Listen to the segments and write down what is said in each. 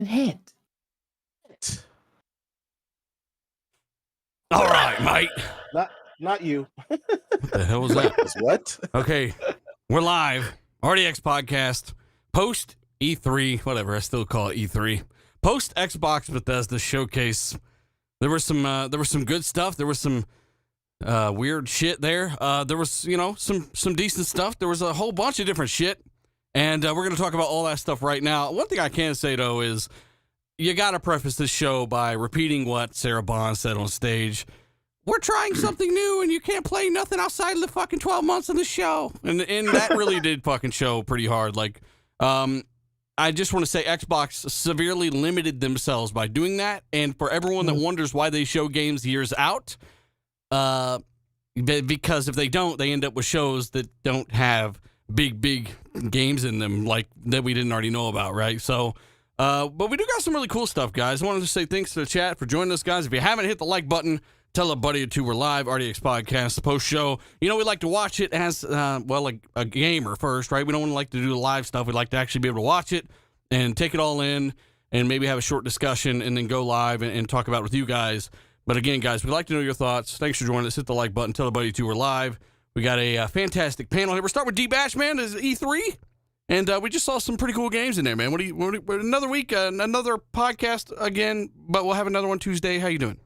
Hit. All right, mate. Not you. What the hell was that? What? Okay, we're live. RDX podcast. Post E3, whatever. I still call it E3. Post Xbox Bethesda showcase. There was some good stuff. There was some weird shit there. There was some decent stuff. There was a whole bunch of different shit, and we're gonna talk about all that stuff right now. One thing I can say though is you gotta preface this show by repeating what Sarah Bond said on stage. We're trying something new, and you can't play nothing outside of the fucking 12 months of the show. And that really did fucking show pretty hard. Like, I just want to say Xbox severely limited themselves by doing that. And for everyone that wonders why they show games years out, because if they don't, they end up with shows that don't have big games in them, like that we didn't already know about, right? So, but we do got some really cool stuff, guys. I wanted to say thanks to the chat for joining us, guys. If you haven't hit the like button, tell a buddy or two we're live, RDX Podcast, the post show. You know, we like to watch it as, like a gamer first, right? We don't like to do the live stuff. We like to actually be able to watch it and take it all in and maybe have a short discussion and then go live and talk about it with you guys. But again, guys, we'd like to know your thoughts. Thanks for joining us. Hit the like button. Tell a buddy or two we're live. We got a fantastic panel here. We'll start with D-Batch, man. This is E3. And we just saw some pretty cool games in there, man. Another week, another podcast again, but we'll have another one Tuesday. How you doing?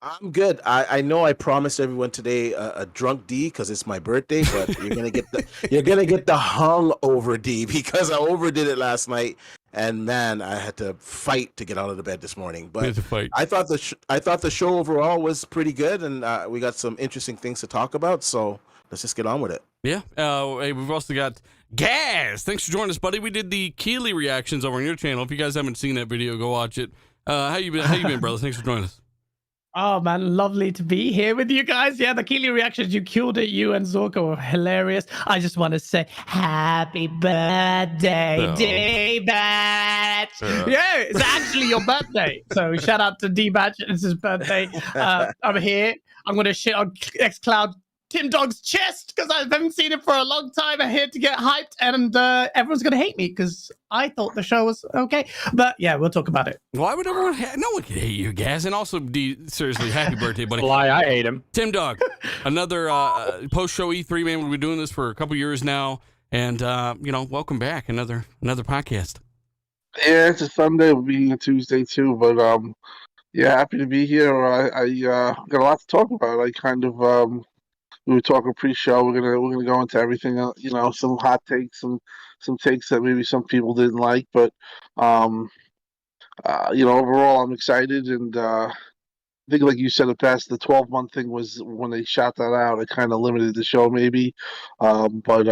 I'm good. I know I promised everyone today a drunk D because it's my birthday, but you're gonna get the hungover D because I overdid it last night, and man, I had to fight to get out of the bed this morning. But I thought the show overall was pretty good, and we got some interesting things to talk about. So let's just get on with it. Yeah. Hey, we've also got Gaz. Thanks for joining us, buddy. We did the Keeley reactions over on your channel. If you guys haven't seen that video, go watch it. How you been, brother? Thanks for joining us. Oh man, lovely to be here with you guys. Yeah, the Keeley reactions, you killed it. You and Zorka were hilarious. I just want to say happy birthday, D-Batch. Yeah, it's actually your birthday. So shout out to D-Batch. It's his birthday. I'm here. I'm going to shit on xCloud Tim Dog's chest because I haven't seen it for a long time. I'm here to get hyped, and everyone's going to hate me because I thought the show was okay. But yeah, we'll talk about it. Why would everyone no one can hate you, Gaz. And also, seriously, happy birthday, buddy. Why I hate him. Tim Dog, another post-show E3, man. We've been doing this for a couple years now. And, welcome back. Another podcast. Yeah, it's a Sunday. We'll be here Tuesday, too. But, yeah, happy to be here. I got a lot to talk about. I kind of... we were talking pre-show. We're gonna go into everything. Some hot takes, some takes that maybe some people didn't like, but overall, I'm excited. And I think, like you said, the 12-month thing was when they shot that out. It kind of limited the show, maybe. But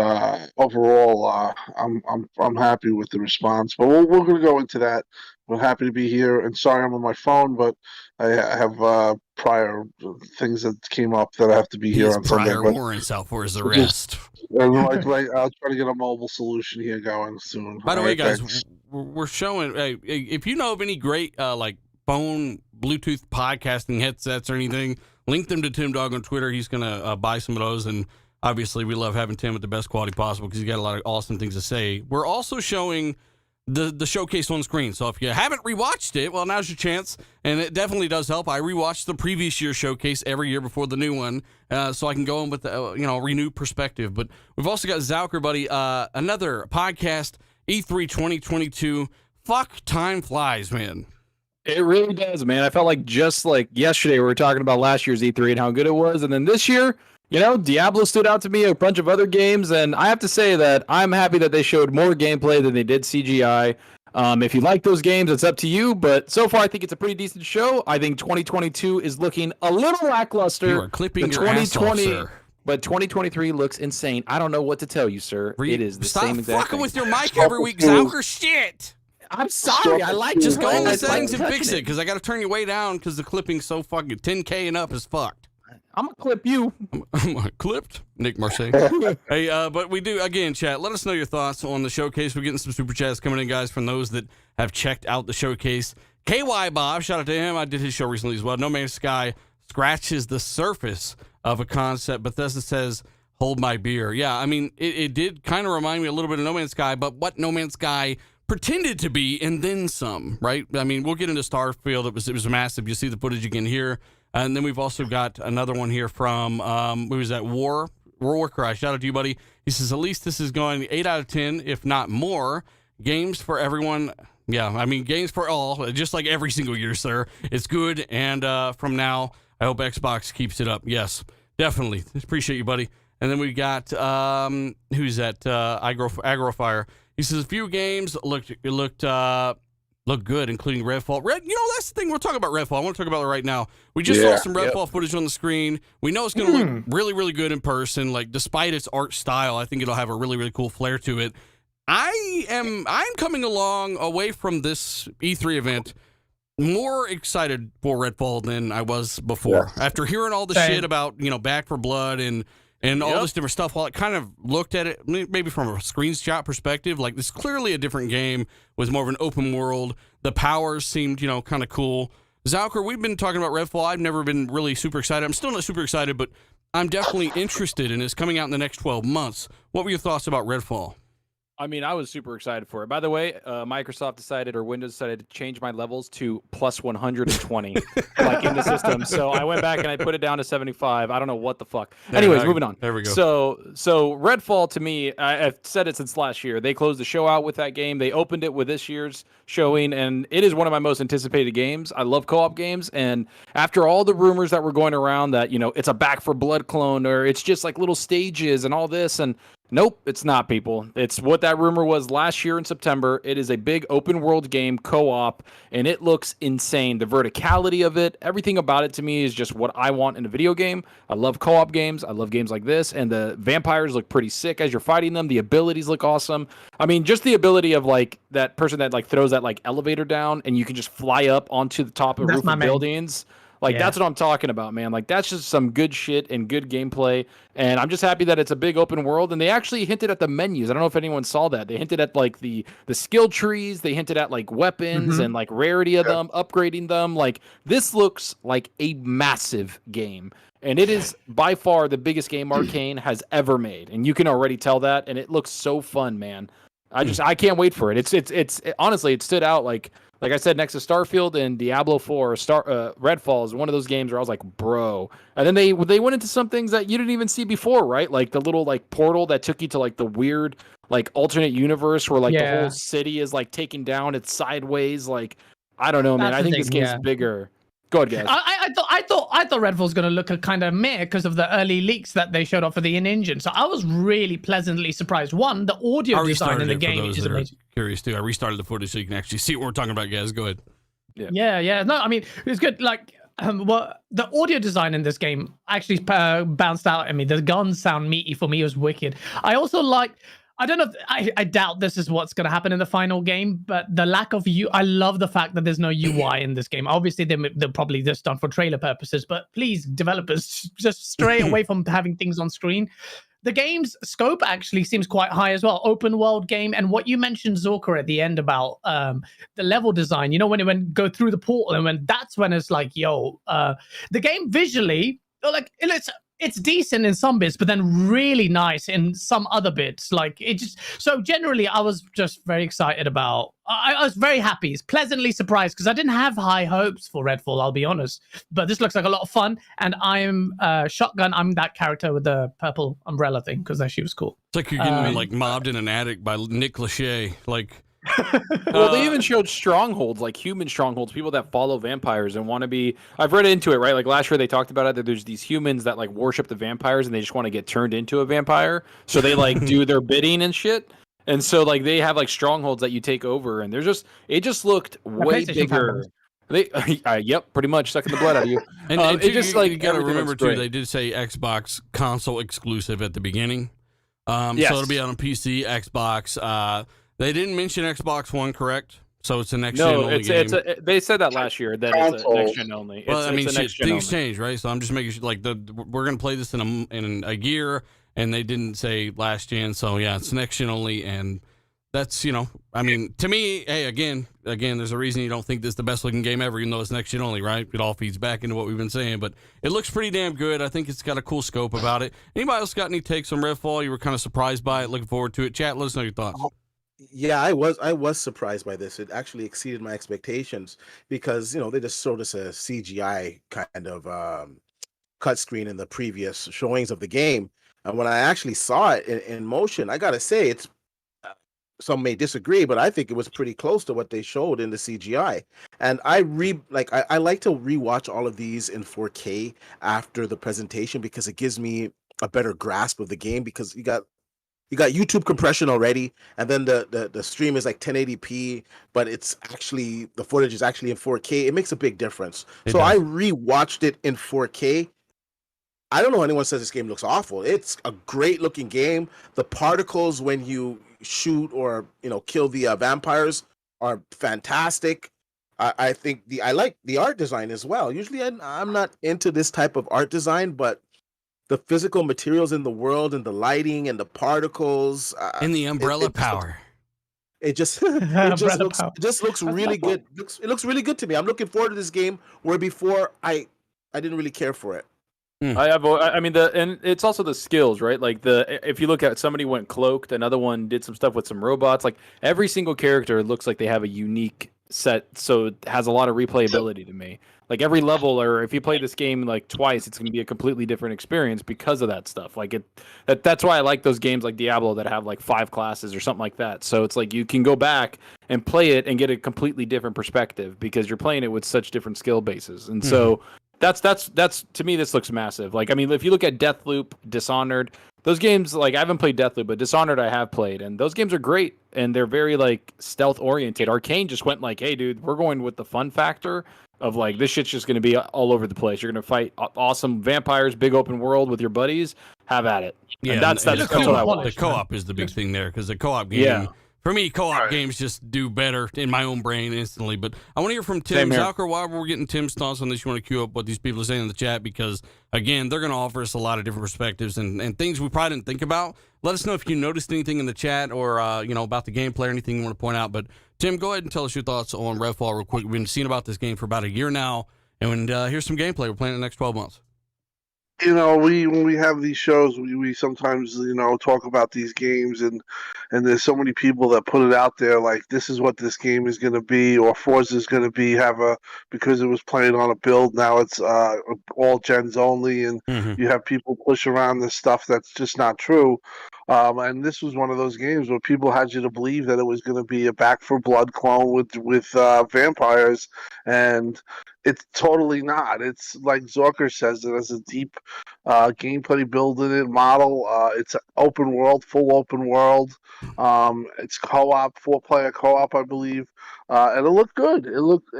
overall, I'm happy with the response. But we're gonna go into that. I'm happy to be here, and sorry I'm on my phone, but I have prior things that came up that I have to be here on Sunday. Prior warrants out for his arrest. I'll try to get a mobile solution here going soon. By the way, guys, we're showing. If you know of any great phone Bluetooth podcasting headsets or anything, link them to Tim Dog on Twitter. He's gonna buy some of those, and obviously we love having Tim with the best quality possible because he's got a lot of awesome things to say. We're also showing the showcase on screen. So if you haven't rewatched it, well, now's your chance. And it definitely does help. I rewatched the previous year's showcase every year before the new one, so I can go in with a renewed perspective. But we've also got Zalker, buddy, another podcast, E3 2022. Fuck, time flies, man. It really does, man. I felt like just like yesterday we were talking about last year's E3 and how good it was, and then this year, Diablo stood out to me, a bunch of other games, and I have to say that I'm happy that they showed more gameplay than they did CGI. If you like those games, it's up to you, but so far I think it's a pretty decent show. I think 2022 is looking a little lackluster. You are clipping your ass off, sir. But 2023 looks insane. I don't know what to tell you, sir. It is the same exact thing. Stop fucking with your mic every week, Zalker. Shit! I'm sorry. I like just go in the settings and fix it because I got to turn you way down because the clipping's so fucking 10K and up is fucked. I'm gonna clip you. I'm clipped, Nick Marseille. Hey, but we do again, chat. Let us know your thoughts on the showcase. We're getting some super chats coming in, guys, from those that have checked out the showcase. KY Bob, shout out to him. I did his show recently as well. No Man's Sky scratches the surface of a concept. Bethesda says, "Hold my beer." Yeah, I mean, it did kind of remind me a little bit of No Man's Sky, but what No Man's Sky pretended to be, and then some, right? I mean, we'll get into Starfield. It was massive. You see the footage again here. And then we've also got another one here from, who was that, Warcry. Shout out to you, buddy. He says, at least this is going 8 out of 10, if not more. Games for everyone. Yeah, I mean, games for all, just like every single year, sir. It's good, and from now, I hope Xbox keeps it up. Yes, definitely. Appreciate you, buddy. And then we got, who's that? Agrofire. He says, a few games looked good, including Redfall. That's the thing. We're talking about Redfall. I want to talk about it right now. We just saw some Redfall footage on the screen. We know it's going to look really, really good in person. Like, despite its art style, I think it'll have a really, really cool flair to it. I'm coming along away from this E3 event more excited for Redfall than I was before. Yeah. After hearing all the shit about, Back for Blood and all this different stuff, while I kind of looked at it maybe from a screenshot perspective, like, this is clearly a different game with more of an open world. The powers seemed, kind of cool. Zalker, we've been talking about Redfall. I've never been really super excited. I'm still not super excited, but I'm definitely interested in it's coming out in the next 12 months. What were your thoughts about Redfall? I mean, I was super excited for it. By the way, Microsoft decided, or Windows decided to change my levels to plus 120, like in the system. So I went back and I put it down to 75. I don't know what the fuck. Anyways, moving on. There we go. So Redfall, to me, I've said it since last year. They closed the show out with that game. They opened it with this year's showing, and it is one of my most anticipated games. I love co-op games, and after all the rumors that were going around that, it's a Back for Blood clone, or it's just like little stages and all this, and nope, it's not, people. It's what that rumor was last year in September. It is a big open world game, co-op, and it looks insane. The verticality of it, everything about it to me is just what I want in a video game. I love co-op games. I love games like this, and the vampires look pretty sick as you're fighting them. The abilities look awesome. I mean, just the ability of like that person that like throws that like elevator down and you can just fly up onto the top of roof of buildings. Like, that's what I'm talking about, man. Like, that's just some good shit and good gameplay. And I'm just happy that it's a big open world. And they actually hinted at the menus. I don't know if anyone saw that. They hinted at, like, the skill trees. They hinted at, like, weapons and, like, rarity of them, upgrading them. Like, this looks like a massive game. And it is by far the biggest game Arcane has ever made. And you can already tell that. And it looks so fun, man. I can't wait for it. It's honestly, it stood out like I said, next to Starfield and Diablo 4, Redfall is one of those games where I was like, bro. And then they went into some things that you didn't even see before, right? Like the little like portal that took you to like the weird like alternate universe where like the whole city is like taken down, it's sideways. Like, I don't know, man. I think this game's bigger. Go ahead, guys. I thought Redfall was going to look a kind of meh because of the early leaks that they showed off for the in-engine. So I was really pleasantly surprised. One, the audio design in the game is amazing. Curious too. I restarted the footage so you can actually see what we're talking about, guys. Go ahead. Yeah. No, I mean, it's good. Like, the audio design in this game actually bounced out at me. The guns sound meaty for me. It was wicked. I also like. I don't know. I doubt this is what's going to happen in the final game, but the lack of I love the fact that there's no UI in this game. Obviously, they're probably just done for trailer purposes, but please, developers, just stray away from having things on screen. The game's scope actually seems quite high as well. Open world game, and what you mentioned, Zorka, at the end about the level design. When it go through the portal, and that's when it's like, the game visually, like it's decent in some bits, but then really nice in some other bits. Like, it just, so generally I was just very excited about, I was very happy, pleasantly surprised, because I didn't have high hopes for Redfall, I'll be honest. But this looks like a lot of fun, and I'm Shotgun. I'm that character with the purple umbrella thing, because she was cool. It's like you're getting like mobbed in an attic by Nick Lachey. Like, well, they even showed strongholds, like human strongholds, people that follow vampires and want to be. I've read into it, right? Like last year, they talked about it that there's these humans that like worship the vampires and they just want to get turned into a vampire, so they like do their bidding and shit. And so like they have like strongholds that you take over, and it just looked way bigger. Yep, pretty much sucking the blood out of you. And it just like you gotta remember too, they did say Xbox console exclusive at the beginning. So it'll be on PC, Xbox. They didn't mention Xbox One, correct? So it's a next gen only game. They said that last year that it's a next gen only. Well, things change, right? So I'm just making sure, like, we're gonna play this in a year, and they didn't say last gen. So yeah, it's next gen only, and that's I mean, to me, hey, again, there's a reason you don't think this is the best looking game ever, even though it's next gen only, right? It all feeds back into what we've been saying, but it looks pretty damn good. I think it's got a cool scope about it. Anybody else got any takes on Redfall? You were kind of surprised by it, looking forward to it. Chat, let us know your thoughts. Yeah, I was surprised by this. It actually exceeded my expectations because they just showed us a CGI kind of cut screen in the previous showings of the game, and when I actually saw it in motion, I gotta say it's some may disagree, but I think it was pretty close to what they showed in the CGI. And I like to rewatch all of these in 4K after the presentation because it gives me a better grasp of the game because you got YouTube compression already, and then the stream is like 1080p, but it's actually the footage is actually in 4K. It makes a big difference. It So I does. rewatched it in 4K. I don't know anyone says this game looks awful. It's a great looking game. The particles when you shoot or kill the vampires are fantastic. I think I like the art design as well. Usually I'm not into this type of art design, but the physical materials in the world and the lighting and the particles And the umbrella it power. it just it just Umbrella looks power. it just looks That's really not bad. good. It looks really good to me. I'm looking forward to this game where before I didn't really care for it. I mean and it's also the skills, right? Like if you look at somebody went cloaked, another one did some stuff with some robots. Like every single character looks like they have a unique set, so it has a lot of replayability to me. Like every level, or if you play this game like twice, it's going to be a completely different experience because of that stuff. Like that's why I like those games like Diablo that have like 5 classes or something like that. So it's like you can go back and play it and get a completely different perspective because you're playing it with such different skill bases. And so that's to me this looks massive. Like I mean, if you look at Deathloop, Dishonored, those games, like I haven't played Deathloop, but Dishonored I have played, and those games are great and they're very like stealth oriented. Arcane just went like, hey dude, we're going with the fun factor of like this shit's just going to be all over the place. You're going to fight awesome vampires, big open world with your buddies. Have at it. Yeah, and that's and what cool I polish, want. the co-op is the big thing there because the co-op game, Yeah. for me, co-op Right. games just do better in my own brain instantly. But I want to hear from Tim Same here. Zalker while we're getting Tim's thoughts on this. You want to queue up what these people are saying in the chat because, again, they're going to offer us a lot of different perspectives and things we probably didn't think about. Let us know if you noticed anything in the chat or, about the gameplay or anything you want to point out. But, Tim, go ahead and tell us your thoughts on Redfall real quick. We've been seeing about this game for about a year now, and here's some gameplay. We're playing in the next 12 months. When we have these shows, we sometimes talk about these games, and there's so many people that put it out there like this is what this game is going to be, or Forza is going to be. Because it was playing on a build, now it's all gens only, and you have people push around this stuff that's just not true. And this was one of those games where people had you to believe that it was going to be a Back for Blood clone with vampires, and it's totally not. It's like Zorker says, it has a deep gameplay build in it model. It's an open world, full open world. It's co-op, 4-player co-op, I believe, and it looked good.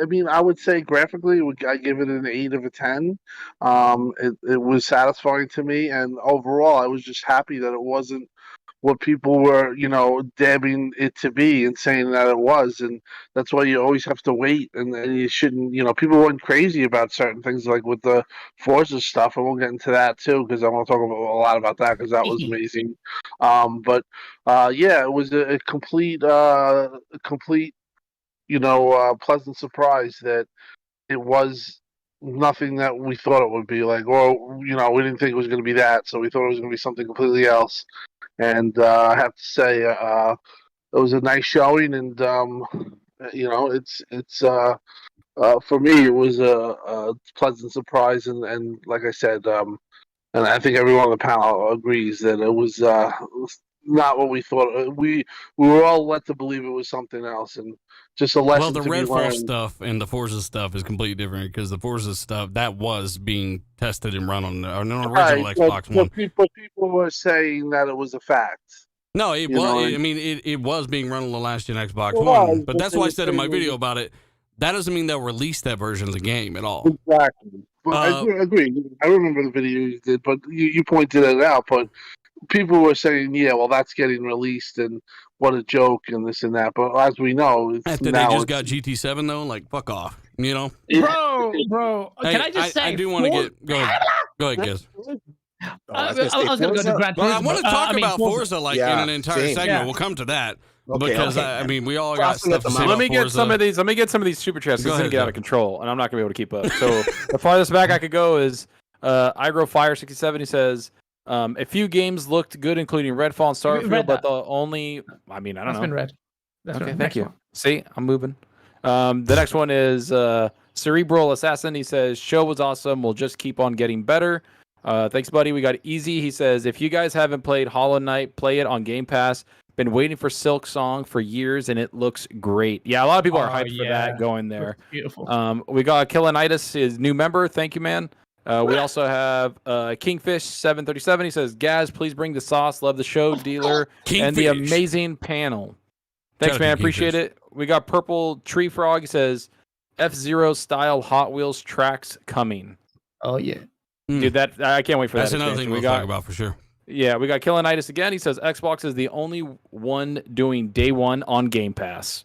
I mean, I would say graphically, I give it an 8 of a 10. It was satisfying to me, and overall, I was just happy that it wasn't what people were, dabbing it to be and saying that it was. And that's why you always have to wait. And you shouldn't, people went crazy about certain things, like with the Forza stuff. And we'll get into that too, because I want to talk about a lot about that because that was amazing. Yeah, it was a complete, pleasant surprise that it was nothing that we thought it would be. Like, we didn't think it was going to be that, so we thought it was going to be something completely else. And I have to say, it was a nice showing, and it's for me, it was a pleasant surprise, and like I said, and I think everyone on the panel agrees that it was not what we thought. We were all led to believe it was something else, and just a lesson Well, the to be Redfall learned. stuff and the Forza stuff is completely different because the Forza stuff that was being tested and run on an original Xbox One. But people were saying that it was a fact. No, it You was. know, I mean, it was being run on the last gen Xbox It One, was, but but that's they why I were said in my saying- video about it. That doesn't mean they'll release that version of the game at all. Exactly. But I agree. I remember the video you did, but you pointed it out. But people were saying, yeah, well, that's getting released, and what a joke, and this and that. But as we know, it's After they just got GT7 though, like fuck off, Bro, can I just say? I do want to get go ahead, guys. I was going to go to Gran Well, I Turismo. want to talk about Forza. Forza Yeah, in an entire same. segment. Yeah. We'll come to that Okay, because okay. I mean we all got Crossing stuff at to the say mouth. about Let me get Forza. let me get some of these super chats. Go It's ahead, gonna get out Joe. of control, and I'm not gonna be able to keep up. So the farthest back I could go is iGrowFire67. He says a few games looked good, including Redfall and Starfield, read but that. the only, I mean, I don't That's been know. read. That's Okay, right. thank Next you. one. See, I'm moving. The next one is Cerebral Assassin. He says, show was awesome. We'll just keep on getting better. Thanks, buddy. We got Easy. He says, if you guys haven't played Hollow Knight, play it on Game Pass. Been waiting for Silk Song for years, and it looks great. Yeah, a lot of people are hyped for that going there. Looks beautiful. We got Killinitis, his new member. Thank you, man. We also have Kingfish 737. He says, Gaz, please bring the sauce. Love the show, dealer, and the Kingfish. amazing panel. Thanks, Shout out man. to Appreciate Kingfish. it. We got Purple Tree Frog. He says, F-Zero style Hot Wheels tracks coming. Oh yeah. Dude, that I can't wait for That's that. another expansion. thing we'll talk about for sure. Yeah, we got Killinitis again. He says Xbox is the only one doing day one on Game Pass.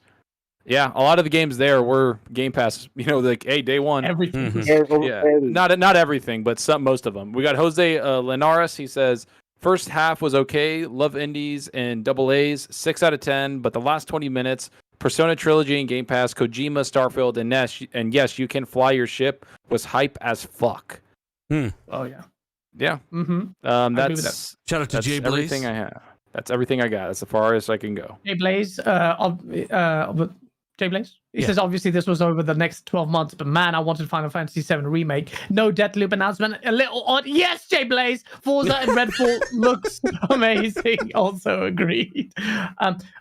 Yeah, a lot of the games there were Game Pass. You know, like hey, day one. Everything. Yeah, not everything, but most of them. We got Jose Linares. He says first half was okay. Love indies and double A's, 6 out of 10. But the last 20 minutes, Persona Trilogy and Game Pass, Kojima, Starfield, and yes, you can fly your ship was hype as fuck. Oh yeah. Yeah. Mm-hmm. agree with That's Shout out to that's Jay Blaze. everything I have. That's everything I got. That's as far as I can go. Jay Blaze. Jay Blaze. He Yeah. says obviously this was over the next 12 months, but man, I wanted Final Fantasy VII remake. No Deathloop announcement. A little odd. Yes, Jay Blaze. Forza and Redfall looks amazing. Also agreed.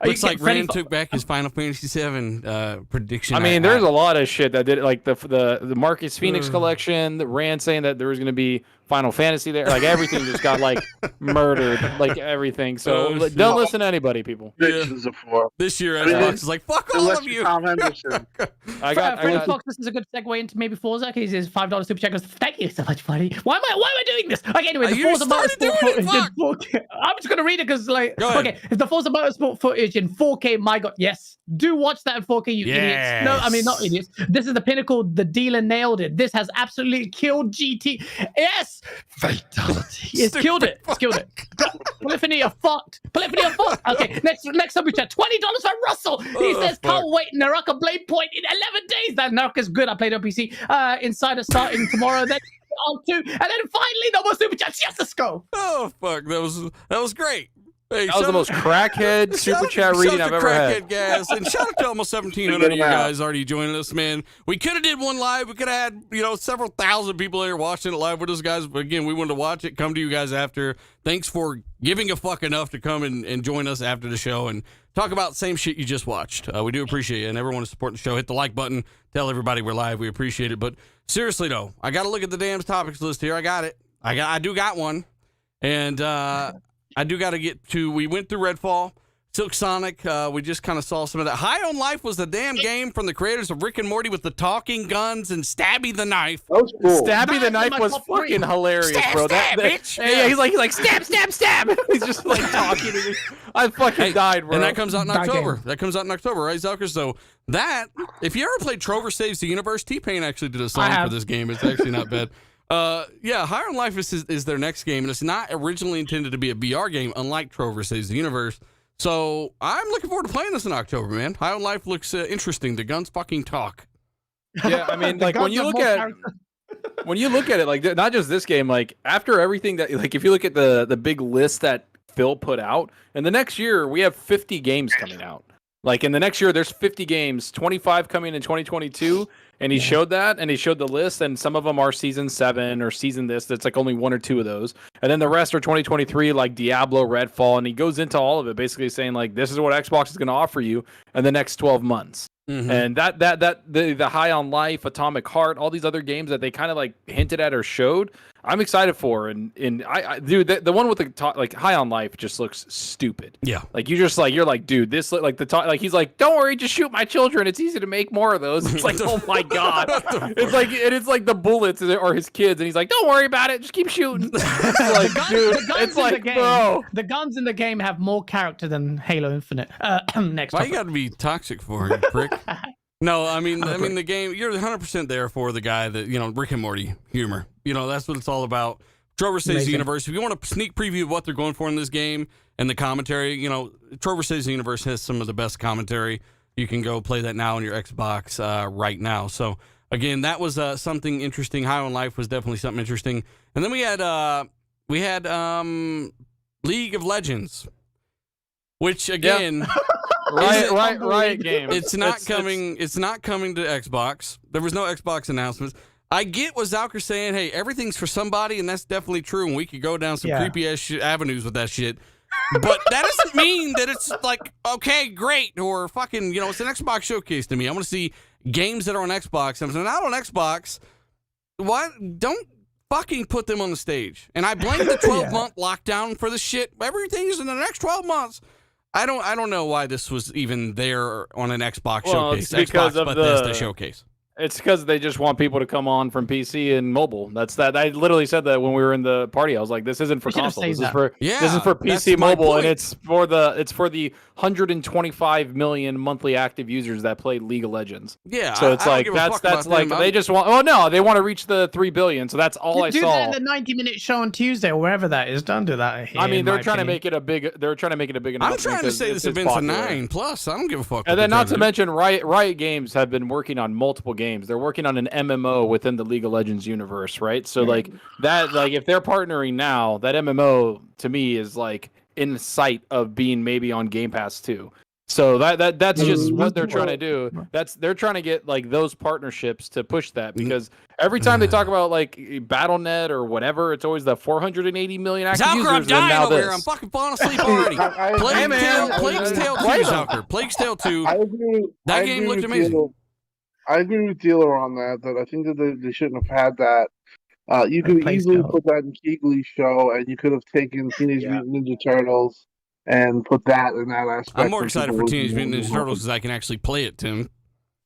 Looks like Gran took back his Final Fantasy VII prediction. I mean, there's a lot of shit that did it, like the Marcus Phoenix collection, the Rand saying that there was going to be Final Fantasy there, like everything just got like murdered, like everything. So don't listen to anybody, people. Predictions of four. This year, I mean, Xbox is like, fuck all Unless of you're you. Tom Henderson. I got Fox, this is a good segue into maybe Forza. He says $5 super chat. Goes, thank you so much, buddy. Why am I doing this? Okay, anyway, the You Forza started doing Motorsport it, footage fuck. in 4K. I'm just gonna read it because like Go ahead. okay, if the Forza Motorsport footage in 4K, my god, yes. Do watch that in 4K, you idiots. No, I mean not idiots. This is the pinnacle. The dealer nailed it. This has absolutely killed GT. Yes, fatality. It's killed it. It's killed it. Polyphony are fucked. Polyphony are fucked. Okay, next super chat. $20 for Russell. He says, can't wait. Naraka Blade Point in 11 days. That Naraka's good. I played on PC. Insider starting tomorrow. Then on 2, and then finally no more super chats. Yes, let's go. Oh fuck, that was great. Hey, that was the most crackhead super chat reading I've ever had. Gas. And shout out to almost 1,700 of you guys already joining us, man. We could have did one live. We could have had, several thousand people there watching it live with us, guys. But again, we wanted to watch it, come to you guys after. Thanks for giving a fuck enough to come and join us after the show and talk about the same shit you just watched. We do appreciate it. And everyone is supporting the show. Hit the like button. Tell everybody we're live. We appreciate it. But seriously, though, I got to look at the damn topics list here. I got it. I do got one. And, I do got to get to, we went through Redfall, Silk Sonic, we just kind of saw some of that. High on Life was the damn game from the creators of Rick and Morty with the talking guns and Stabby the Knife. That was cool. Stabby the That's Knife my was top three. fucking hilarious, bro. Stab, bitch. Yeah, he's like stab, stab, stab. He's just like talking. I fucking died, bro. And that comes out in That October. game. That comes out in October, right, Zucker? So that, if you ever played Trover Saves the Universe, T-Pain actually did a song for this game. It's actually not bad. Higher on Life is their next game, and it's not originally intended to be a VR game, unlike Trover Saves the Universe. So I'm looking forward to playing this in October, man. High on Life looks interesting. The guns fucking talk. Yeah, I mean, The like guns when you have look more at character. when you look at it, like not just this game, like after everything that, like if you look at the big list that Phil put out, and the next year we have 50 games coming out. Like in the next year, there's 50 games, 25 coming in 2022, and he showed that, and he showed the list, and some of them are season 7 or season this. That's like only 1 or 2 of those, and then the rest are 2023, like Diablo, Redfall, and he goes into all of it, basically saying like this is what Xbox is going to offer you in the next 12 months. Mm-hmm. And the High on Life, Atomic Heart, all these other games that they kind of like hinted at or showed, I'm excited for. And I dude, the one with the like High on Life just looks stupid. Yeah. Like you're like, dude, this look like like he's like, don't worry, just shoot my children. It's easy to make more of those. It's like, oh my god, it's like the bullets are his kids, and he's like, don't worry about it, just keep shooting. It's like, dude, it's like, bro, the guns in the game have more character than Halo Infinite. Next, Why topic. you got to be toxic for it, prick? No, I mean the game. You're 100% there for the guy that Rick and Morty humor. That's what it's all about. Trover Saves the Universe. If you want a sneak preview of what they're going for in this game and the commentary, Trover Saves the Universe has some of the best commentary. You can go play that now on your Xbox right now. So again, that was something interesting. High on Life was definitely something interesting. And then we had League of Legends, which again. Riot Games. It's not coming. It's not coming to Xbox. There was no Xbox announcements. I get what Zalker's saying. Hey, everything's for somebody, and that's definitely true. And we could go down some creepy ass avenues with that shit. But that doesn't mean that it's like, okay, great, or fucking, it's an Xbox showcase to me. I want to see games that are on Xbox. And if they're not on Xbox, what? Don't fucking put them on the stage. And I blame the 12-month lockdown for the shit. Everything is in the next 12 months. I don't know why this was even there on an Xbox showcase. It's because Xbox of Bethesda showcase. It's because they just want people to come on from PC and mobile. That's that. I literally said that when we were in the party. I was like, "This isn't for console. This is for PC mobile, and it's for the 125 million monthly active users that play League of Legends." Yeah, so it's that's like they just want. Oh no, they want to reach the 3 billion. So that's all I saw. Do that in the 90-minute show on Tuesday or wherever that is. Don't do that here. I mean, they're trying to make it a big. They're trying to make it a big announcement. I'm trying to say this event's a 9+. I don't give a fuck. And then not to mention, Riot Games have been working on multiple games. They're working on an MMO within the League of Legends universe, right? So like that, like if they're partnering now, that MMO to me is like in sight of being maybe on Game Pass too. So that's just what they're trying to do. They're trying to get like those partnerships to push that, because every time they talk about like BattleNet or whatever, it's always the 480 million active users. I'm dying now over here. I'm fucking falling asleep already. Plague's Tale 2, Zucker. Plague's Tale 2. I agree. That game looked amazing. I agree with Dealer on that. That I think that they shouldn't have had that. You could easily put that in Keighley's show, and you could have taken Teenage Mutant Ninja Turtles and put that in that aspect. I'm more excited for Teenage Mutant Ninja Turtles because I can actually play it, Tim.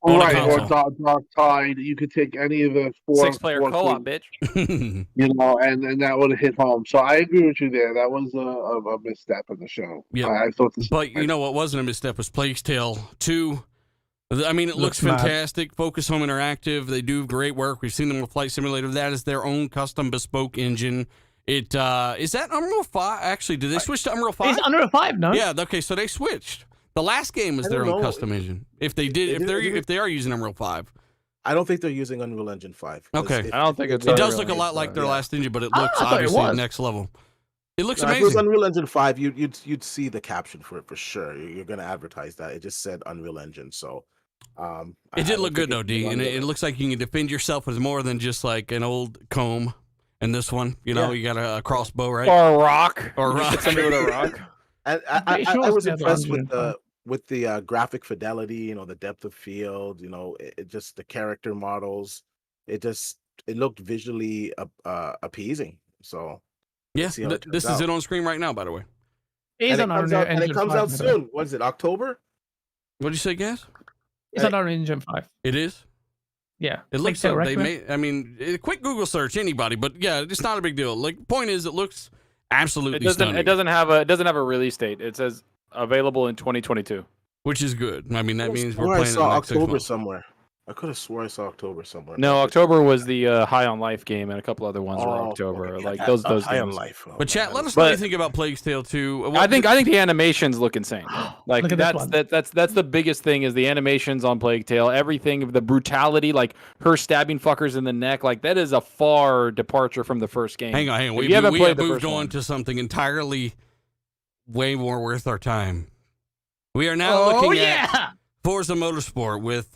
Right, or Dark Tide. You could take any of the 6-player co-op, bitch. And that would have hit home. So I agree with you there. That was a misstep in the show. Yeah, I thought this. But you know what wasn't a misstep was Plague's Tale 2. I mean, it looks fantastic. Focus Home Interactive, they do great work. We've seen them with Flight Simulator. That is their own custom bespoke engine. It is that Unreal 5? Actually, did they switch to Unreal 5? It's Unreal 5, no? Yeah. Okay, so they switched. The last game was their own custom engine. If they did, if they are using Unreal 5, I don't think they're using Unreal Engine 5. Okay, I don't think it's. It does look a lot like their last engine, but it looks obviously next level. It looks amazing. If it was Unreal Engine 5, you'd see the caption for it for sure. You're going to advertise that. It just said Unreal Engine, so. It did look good though, D, and it looks like you can defend yourself with more than just like an old comb. And this one, you got a crossbow, right? Or a rock. Or a rock. Somebody with a rock. And I was impressed with the graphic fidelity, the depth of field, it just the character models. It looked visually appeasing. So yeah, this is it on screen right now, by the way. And it comes out soon. What is it? October? What'd you say, Gas? It's on Unreal Engine 5. It is? Yeah. It looks so. A quick Google search, anybody, but yeah, it's not a big deal. Like, point is, it looks absolutely stunning. It doesn't have a release date. It says available in 2022, which is good. I mean, that means we're playing it next October somewhere. I could have swore I saw October somewhere. No, October was the High on Life game, and a couple other ones were October. Okay. Like those High games. on Life. But chat, let us know what you think about Plague's Tale 2. I think the animations look insane. Like that's the biggest thing is the animations on Plague Tale. Everything of the brutality, like her stabbing fuckers in the neck, like that is a far departure from the first game. Hang on. We have moved on to something entirely way more worth our time. We are now looking at Forza Motorsport with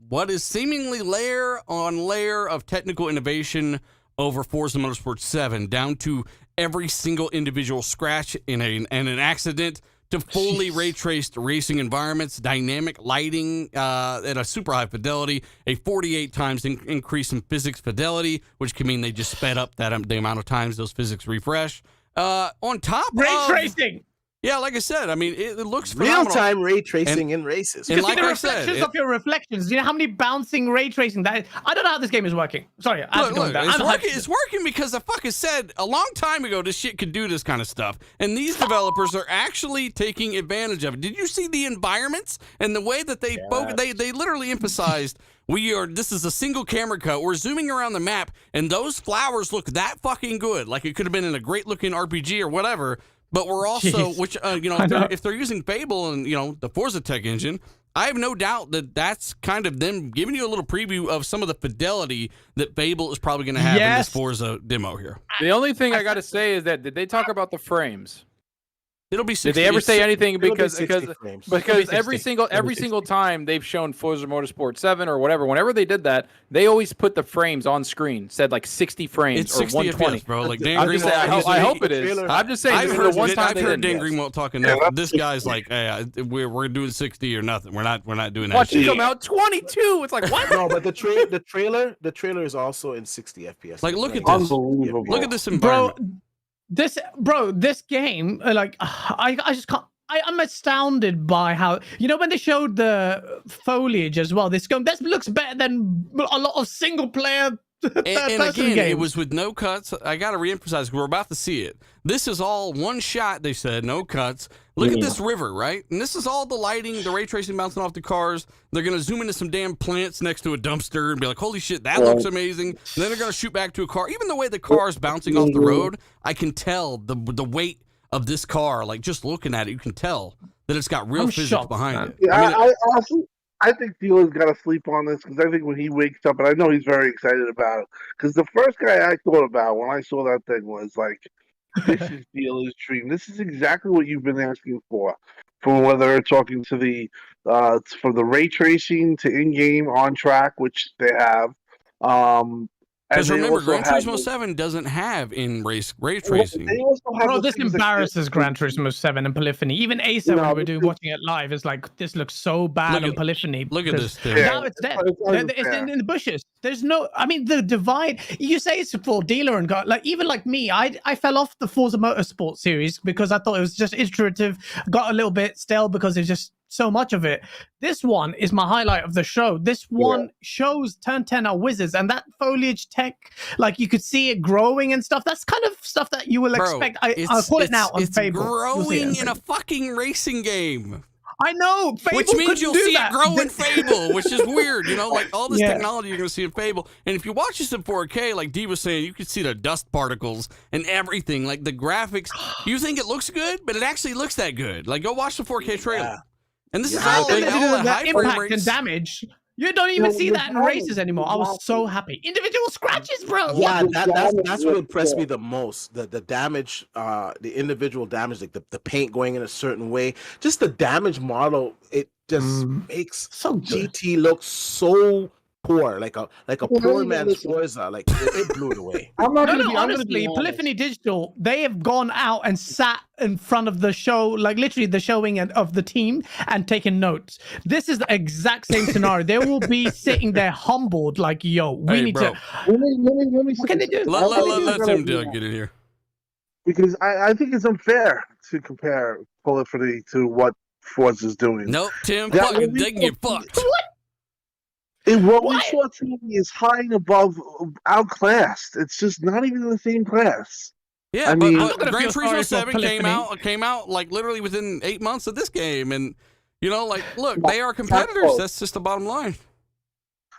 what is seemingly layer on layer of technical innovation over Forza Motorsport 7, down to every single individual scratch in an accident, to fully ray-traced racing environments, dynamic lighting at a super high fidelity, a 48 times increase in physics fidelity, which can mean they just sped up the amount of times those physics refresh. On top of... Ray tracing! Yeah, like I said, I mean, it looks phenomenal. Real-time ray tracing in races. And like I said, reflections of your reflections. Do you know how many bouncing ray tracing that is? I don't know how this game is working. Sorry, it's working because I fucking said a long time ago this shit could do this kind of stuff, and these developers are actually taking advantage of it. Did you see the environments and the way that they they literally emphasized this is a single camera cut. We're zooming around the map, and those flowers look that fucking good. Like it could have been in a great looking RPG or whatever. But we're also, if they're using Fable and, the Forza Tech engine, I have no doubt that that's kind of them giving you a little preview of some of the fidelity that Fable is probably going to have in this Forza demo here. The only thing I got to say is that, did they talk about the frames? It'll be 60. Did they ever say anything? It'll be Because 60 frames. every single time they've shown Forza Motorsport 7 or whatever, whenever they did that, they always put the frames on screen, said like 60 frames It's or 60 120. FPS, bro. Like Dan I'm just saying, Greenwald, I hope it is. I'm just saying. I've this is heard, the one time I've they heard didn't. Dan Greenwald talking enough. This guy's like, hey, we're doing 60 or nothing. We're not doing that. Watch it shit. come out 22. It's like what? No, but the trailer is also in 60 FPS. Like, look at this. Unbelievable. Look at this environment. This game, like, I just can't. I'm astounded by how, when they showed the foliage as well. This looks better than a lot of single player. And again, games. it was with no cuts. I got to reemphasize, we're about to see it. This is all one shot, they said, no cuts. Look at this river, right? And this is all the lighting, the ray tracing bouncing off the cars. They're going to zoom into some damn plants next to a dumpster and be like, holy shit, that looks amazing. And then they're going to shoot back to a car. Even the way the car is bouncing off the road, I can tell the weight of this car. Like, just looking at it, you can tell that it's got real physics behind it. Yeah, I honestly, I think Dealer's got to sleep on this because I think when he wakes up, and I know he's very excited about it, because the first guy I thought about when I saw that thing was like, this is Dealer's dream. This is exactly what you've been asking for whether talking to the from the ray tracing to in-game on track, which they have. Because remember, Gran Turismo 7 doesn't have ray tracing. Bro, this embarrasses Gran Turismo 7 and polyphony. Even Asa, when we were watching it live, is like, this looks so bad on polyphony. Look at this thing. Now it's dead. It's in the bushes. There's no, the divide. You say it's for Dealer and God, like, even like me, I fell off the Forza Motorsport series because I thought it was just iterative, got a little bit stale because it's just so much of it. This one is my highlight of the show. This one shows Turn 10 are wizards, and that foliage tech, like, you could see it growing and stuff. That's kind of stuff that you will expect. I'll call it now on Fable. It's growing in a fucking racing game. I know, Fable, which means you'll see it grow in Fable, which is weird, like all this technology you're going to see in Fable. And if you watch this in 4K, like Dee was saying, you can see the dust particles and everything, like the graphics. You think it looks good, but it actually looks that good. Like, go watch the 4K trailer. Yeah. And this is all the high frame impact rates. and damage. You don't even see that in races anymore. I was so happy. Individual scratches, bro. Yeah, that's what impressed me the most. The damage, the individual damage, like the paint going in a certain way. Just the damage model, it just makes GT look so poor, like a poor man's Forza. Like it blew it away. Honestly, Polyphony Digital, they have gone out and sat in front of the show, like literally the showing of the team, and taken notes. This is the exact same scenario. They will be sitting there humbled, like, yo, we need to. Let me What can they do? Let him get in here. Because I think it's unfair to compare Polyphony to what Forza's doing. Nope, Tim, they can get fucked. And what we saw today is high and above, outclassed. It's just not even in the same class. Yeah, but Gran Turismo 7 came out like literally within 8 months of this game, and like, look, they are competitors. That's just the bottom line.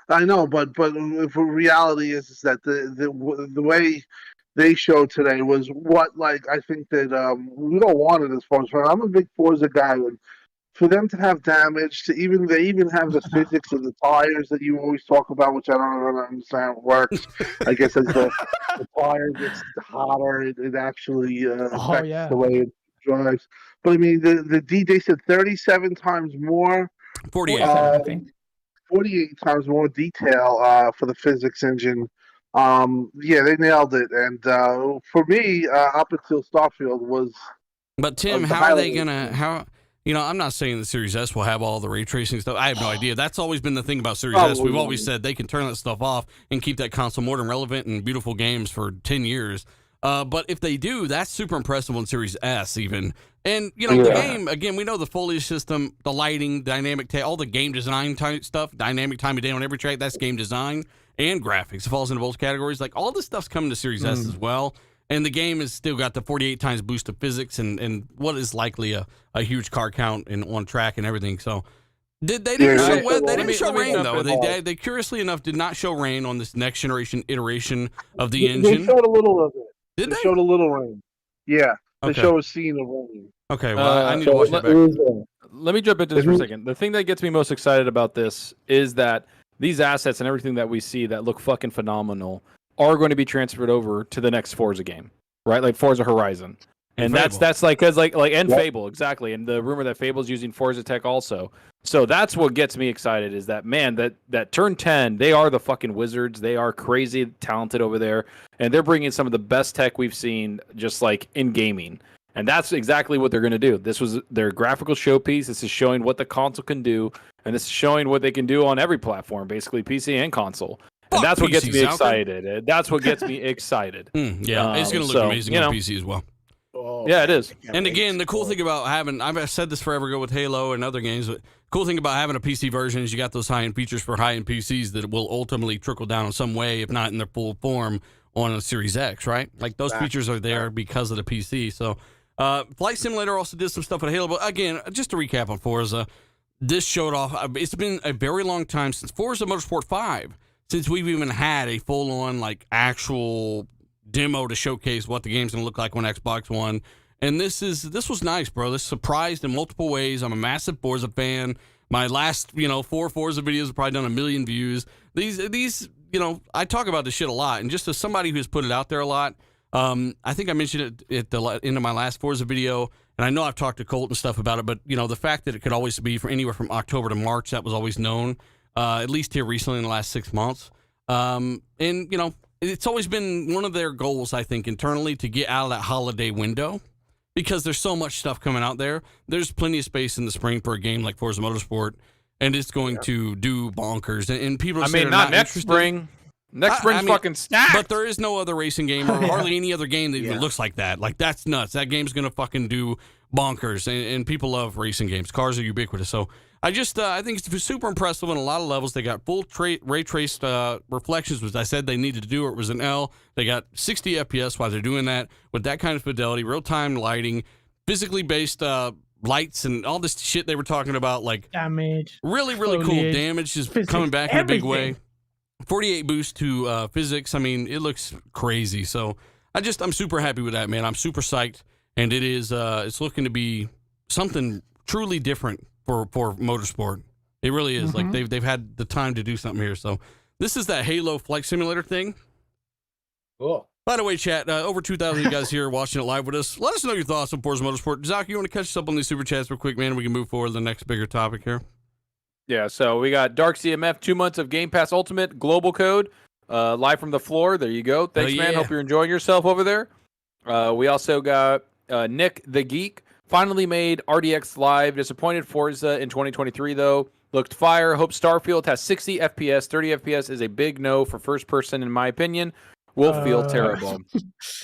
I know, but the reality is that the way they showed today was what, like, I think that we don't want it as far as I'm a big Forza guy. And for them to have damage, they even have the physics of the tires that you always talk about, which I don't understand works. I guess as the tire gets hotter, it actually affects the way it drives. But I mean, they said 37 times more. 48, I think. 48 times more detail for the physics engine. They nailed it. And for me, up until Starfield was. But Tim, how are they gonna I'm not saying the Series S will have all the ray tracing stuff. I have no idea. That's always been the thing about Series S. We've always said they can turn that stuff off and keep that console more than relevant and beautiful games for 10 years. But if they do, that's super impressive on Series S even. And, the game, again, we know the foliage system, the lighting, dynamic, all the game design type stuff, dynamic time of day on every track, that's game design and graphics. It falls into both categories. Like, all this stuff's coming to Series S as well. And the game has still got the 48 times boost of physics and what is likely a huge car count and on track and everything. So they didn't show rain though. They curiously enough did not show rain on this next generation iteration of the engine. They showed a little of it. They showed a little rain. Yeah. They show a scene of rain. Okay, well, I need to watch that back. Let me jump into this for a second. The thing that gets me most excited about this is that these assets and everything that we see that look fucking phenomenal are going to be transferred over to the next Forza game, right? Like Forza Horizon. And Fable. that's like because like and Yep. Fable exactly, and the rumor that Fable's using Forza Tech also. So that's what gets me excited is that man that Turn 10 they are the fucking wizards. They are crazy talented over there, and they're bringing some of the best tech we've seen just like in gaming. And that's exactly what they're going to do. This was their graphical showpiece. This is showing what the console can do, and this is showing what they can do on every platform, basically PC and console. And Fuck that's what gets PCs, me Alfred. excited. That's what gets me excited. Yeah, it's going to look So, amazing you on know. PC as well. Oh, Yeah, it is. I can't And wait. again, the cool thing about having, I've said this forever ago with Halo and other games, but cool thing about having a PC version is you got those high-end features for high-end PCs that will ultimately trickle down in some way, if not in their full form, on a Series X, right? Like those features are there because of the PC. So Flight Simulator also did some stuff with Halo, but again, just to recap on Forza, this showed off, it's been a very long time since Forza Motorsport 5, since we've even had a full-on, like, actual demo to showcase what the game's going to look like on Xbox One. And this was nice, bro. This surprised in multiple ways. I'm a massive Forza fan. My last, 4 Forza videos have probably done 1 million views. These, I talk about this shit a lot. And just as somebody who's put it out there a lot, I think I mentioned it at the end of my last Forza video, and I know I've talked to Colt and stuff about it, but, the fact that it could always be for anywhere from October to March, that was always known, at least here recently in the last 6 months. And, it's always been one of their goals, I think, internally to get out of that holiday window because there's so much stuff coming out there. There's plenty of space in the spring for a game like Forza Motorsport, and it's going to do bonkers. And people are saying not next interested. spring. Next spring's fucking stacked. But there is no other racing game or hardly any other game that even looks like that. Like, that's nuts. That game's going to fucking do bonkers. And people love racing games. Cars are ubiquitous. So I think it's super impressive on a lot of levels. They got full ray traced reflections, which I said they needed to do. It was an L. They got 60 FPS while they're doing that with that kind of fidelity, real-time lighting, physically based lights, and all this shit they were talking about. Like, Damage. really, really cool. Foliage, Damage is physics, coming back in a big way. everything. 48 boost to physics. I mean, it looks crazy. So I'm super happy with that, man. I'm super psyched, and it is it's looking to be something truly different for motorsport. It really is. Like they've had the time to do something here. So this is that Halo Flight Simulator thing. Cool. By the way, chat, over 2,000 of you guys here watching it live with us. Let us know your thoughts on Forza Motorsport. Zach, you want to catch us up on these super chats real quick, man? We can move forward to the next bigger topic here. Yeah, so we got Dark CMF, 2 months of Game Pass Ultimate Global Code, live from the floor. There you go. Thanks, man. yeah. Hope you're enjoying yourself over there. We also got Nick the Geek, finally made RDX Live. Disappointed Forza in 2023, though. Looked fire. Hope Starfield has 60 FPS. 30 FPS is a big no for first person, in my opinion. Will feel terrible.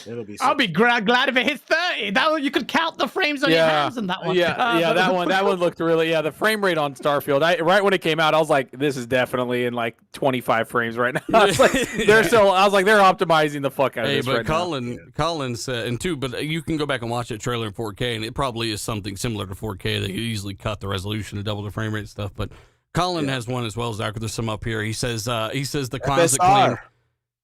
It'll be. I'll be glad if it hits 30. That way you could count the frames on your hands in that one. That one looked really. Yeah, the frame rate on Starfield. Right when it came out, I was like, this is definitely in like 25 frames right now. I was like, they're optimizing the fuck out of this right now. Colin said, and two, but you can go back and watch that trailer in 4K, and it probably is something similar to 4K. They could easily cut the resolution to double the frame rate and stuff. But Colin has one as well, Zach. There's some up here. He says the clowns that claim.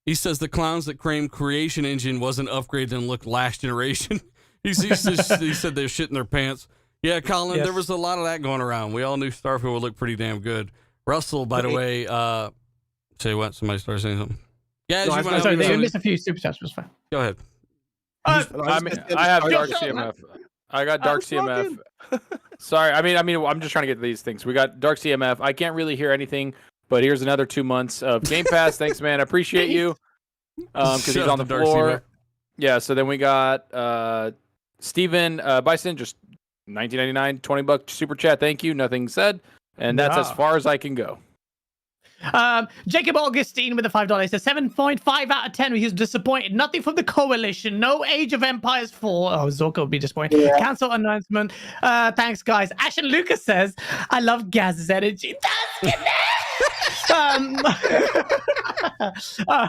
He says the clowns that claim Creation Engine wasn't upgraded and looked last generation. he said they're shitting their pants. Yeah, Colin, there was a lot of that going around. We all knew Starfield would look pretty damn good. Russell, by the way, say what? Somebody started saying something. Yeah, Sorry, they missed a few super chats. Was fine. Go ahead. I have Dark CMF. I got Dark CMF. Sorry, I mean, I'm just trying to get to these things. We got Dark CMF. I can't really hear anything. But here's another 2 months of Game Pass. Thanks, man. I appreciate you. Because he's on the floor. Yeah, so then we got Steven Bison, just $19.99, $20 super chat. Thank you. Nothing said. And that's as far as I can go. Jacob Augustine with the $5 says 7.5 out of 10. He's disappointed. Nothing from the Coalition. No Age of Empires 4. Oh, Zorko would be disappointed. Yeah. Cancel announcement. Thanks, guys. Ashen Lucas says, I love Gaz's energy. That's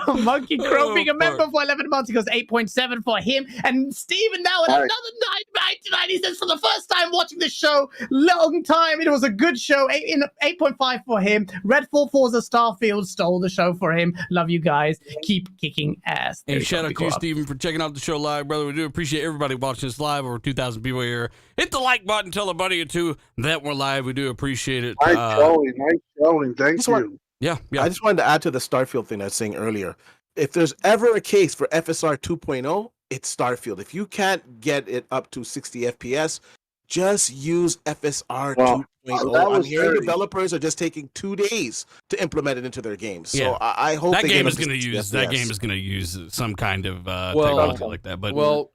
Monkey Crow being a member for 11 months. He goes 8.7 for him. And Steven now at another 9.99. He says, for the first time watching this show, long time. It was a good show. 8.5 for him. Redfall, Forza, Starfield stole the show for him. Love you guys. Keep kicking ass. And shout out to you, Steven, for checking out the show live, brother. We do appreciate everybody watching us live. Over 2,000 people here. Hit the like button. Tell a buddy or two that we're live. We do appreciate it. Nice showing. Thank you. Yeah. I just wanted to add to the Starfield thing I was saying earlier. If there's ever a case for FSR 2.0, it's Starfield. If you can't get it up to 60 FPS, just use FSR 2.0. I'm hearing developers are just taking 2 days to implement it into their games. So I hope that game is going to use some kind of technology like that. But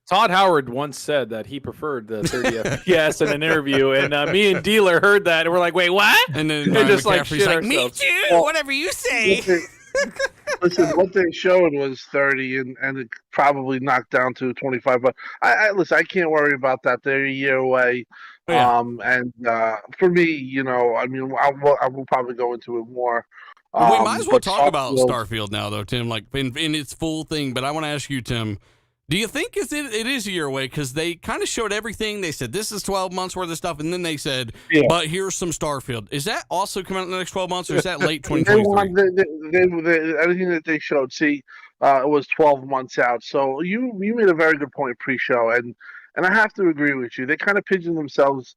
Todd Howard once said that he preferred the 30 FPS in an interview, and me and Dealer heard that, and we're like, "Wait, what?" And then just like, "Me too." Whatever you say. Listen, what they showed was 30, and it probably knocked down to 25. But listen, I can't worry about that. They're a year away. Yeah. And for me, I mean, I will probably go into it more. We might as well talk about Starfield now, though, Tim, like in its full thing. But I want to ask you, Tim, do you think it is a year away? Because they kind of showed everything. They said this is 12 months worth of stuff, and then they said, but here's some Starfield. Is that also coming out in the next 12 months, or is that late 2023? Everything that they showed, it was 12 months out. So you made a very good point pre-show, and I have to agree with you. They kind of pigeoned themselves,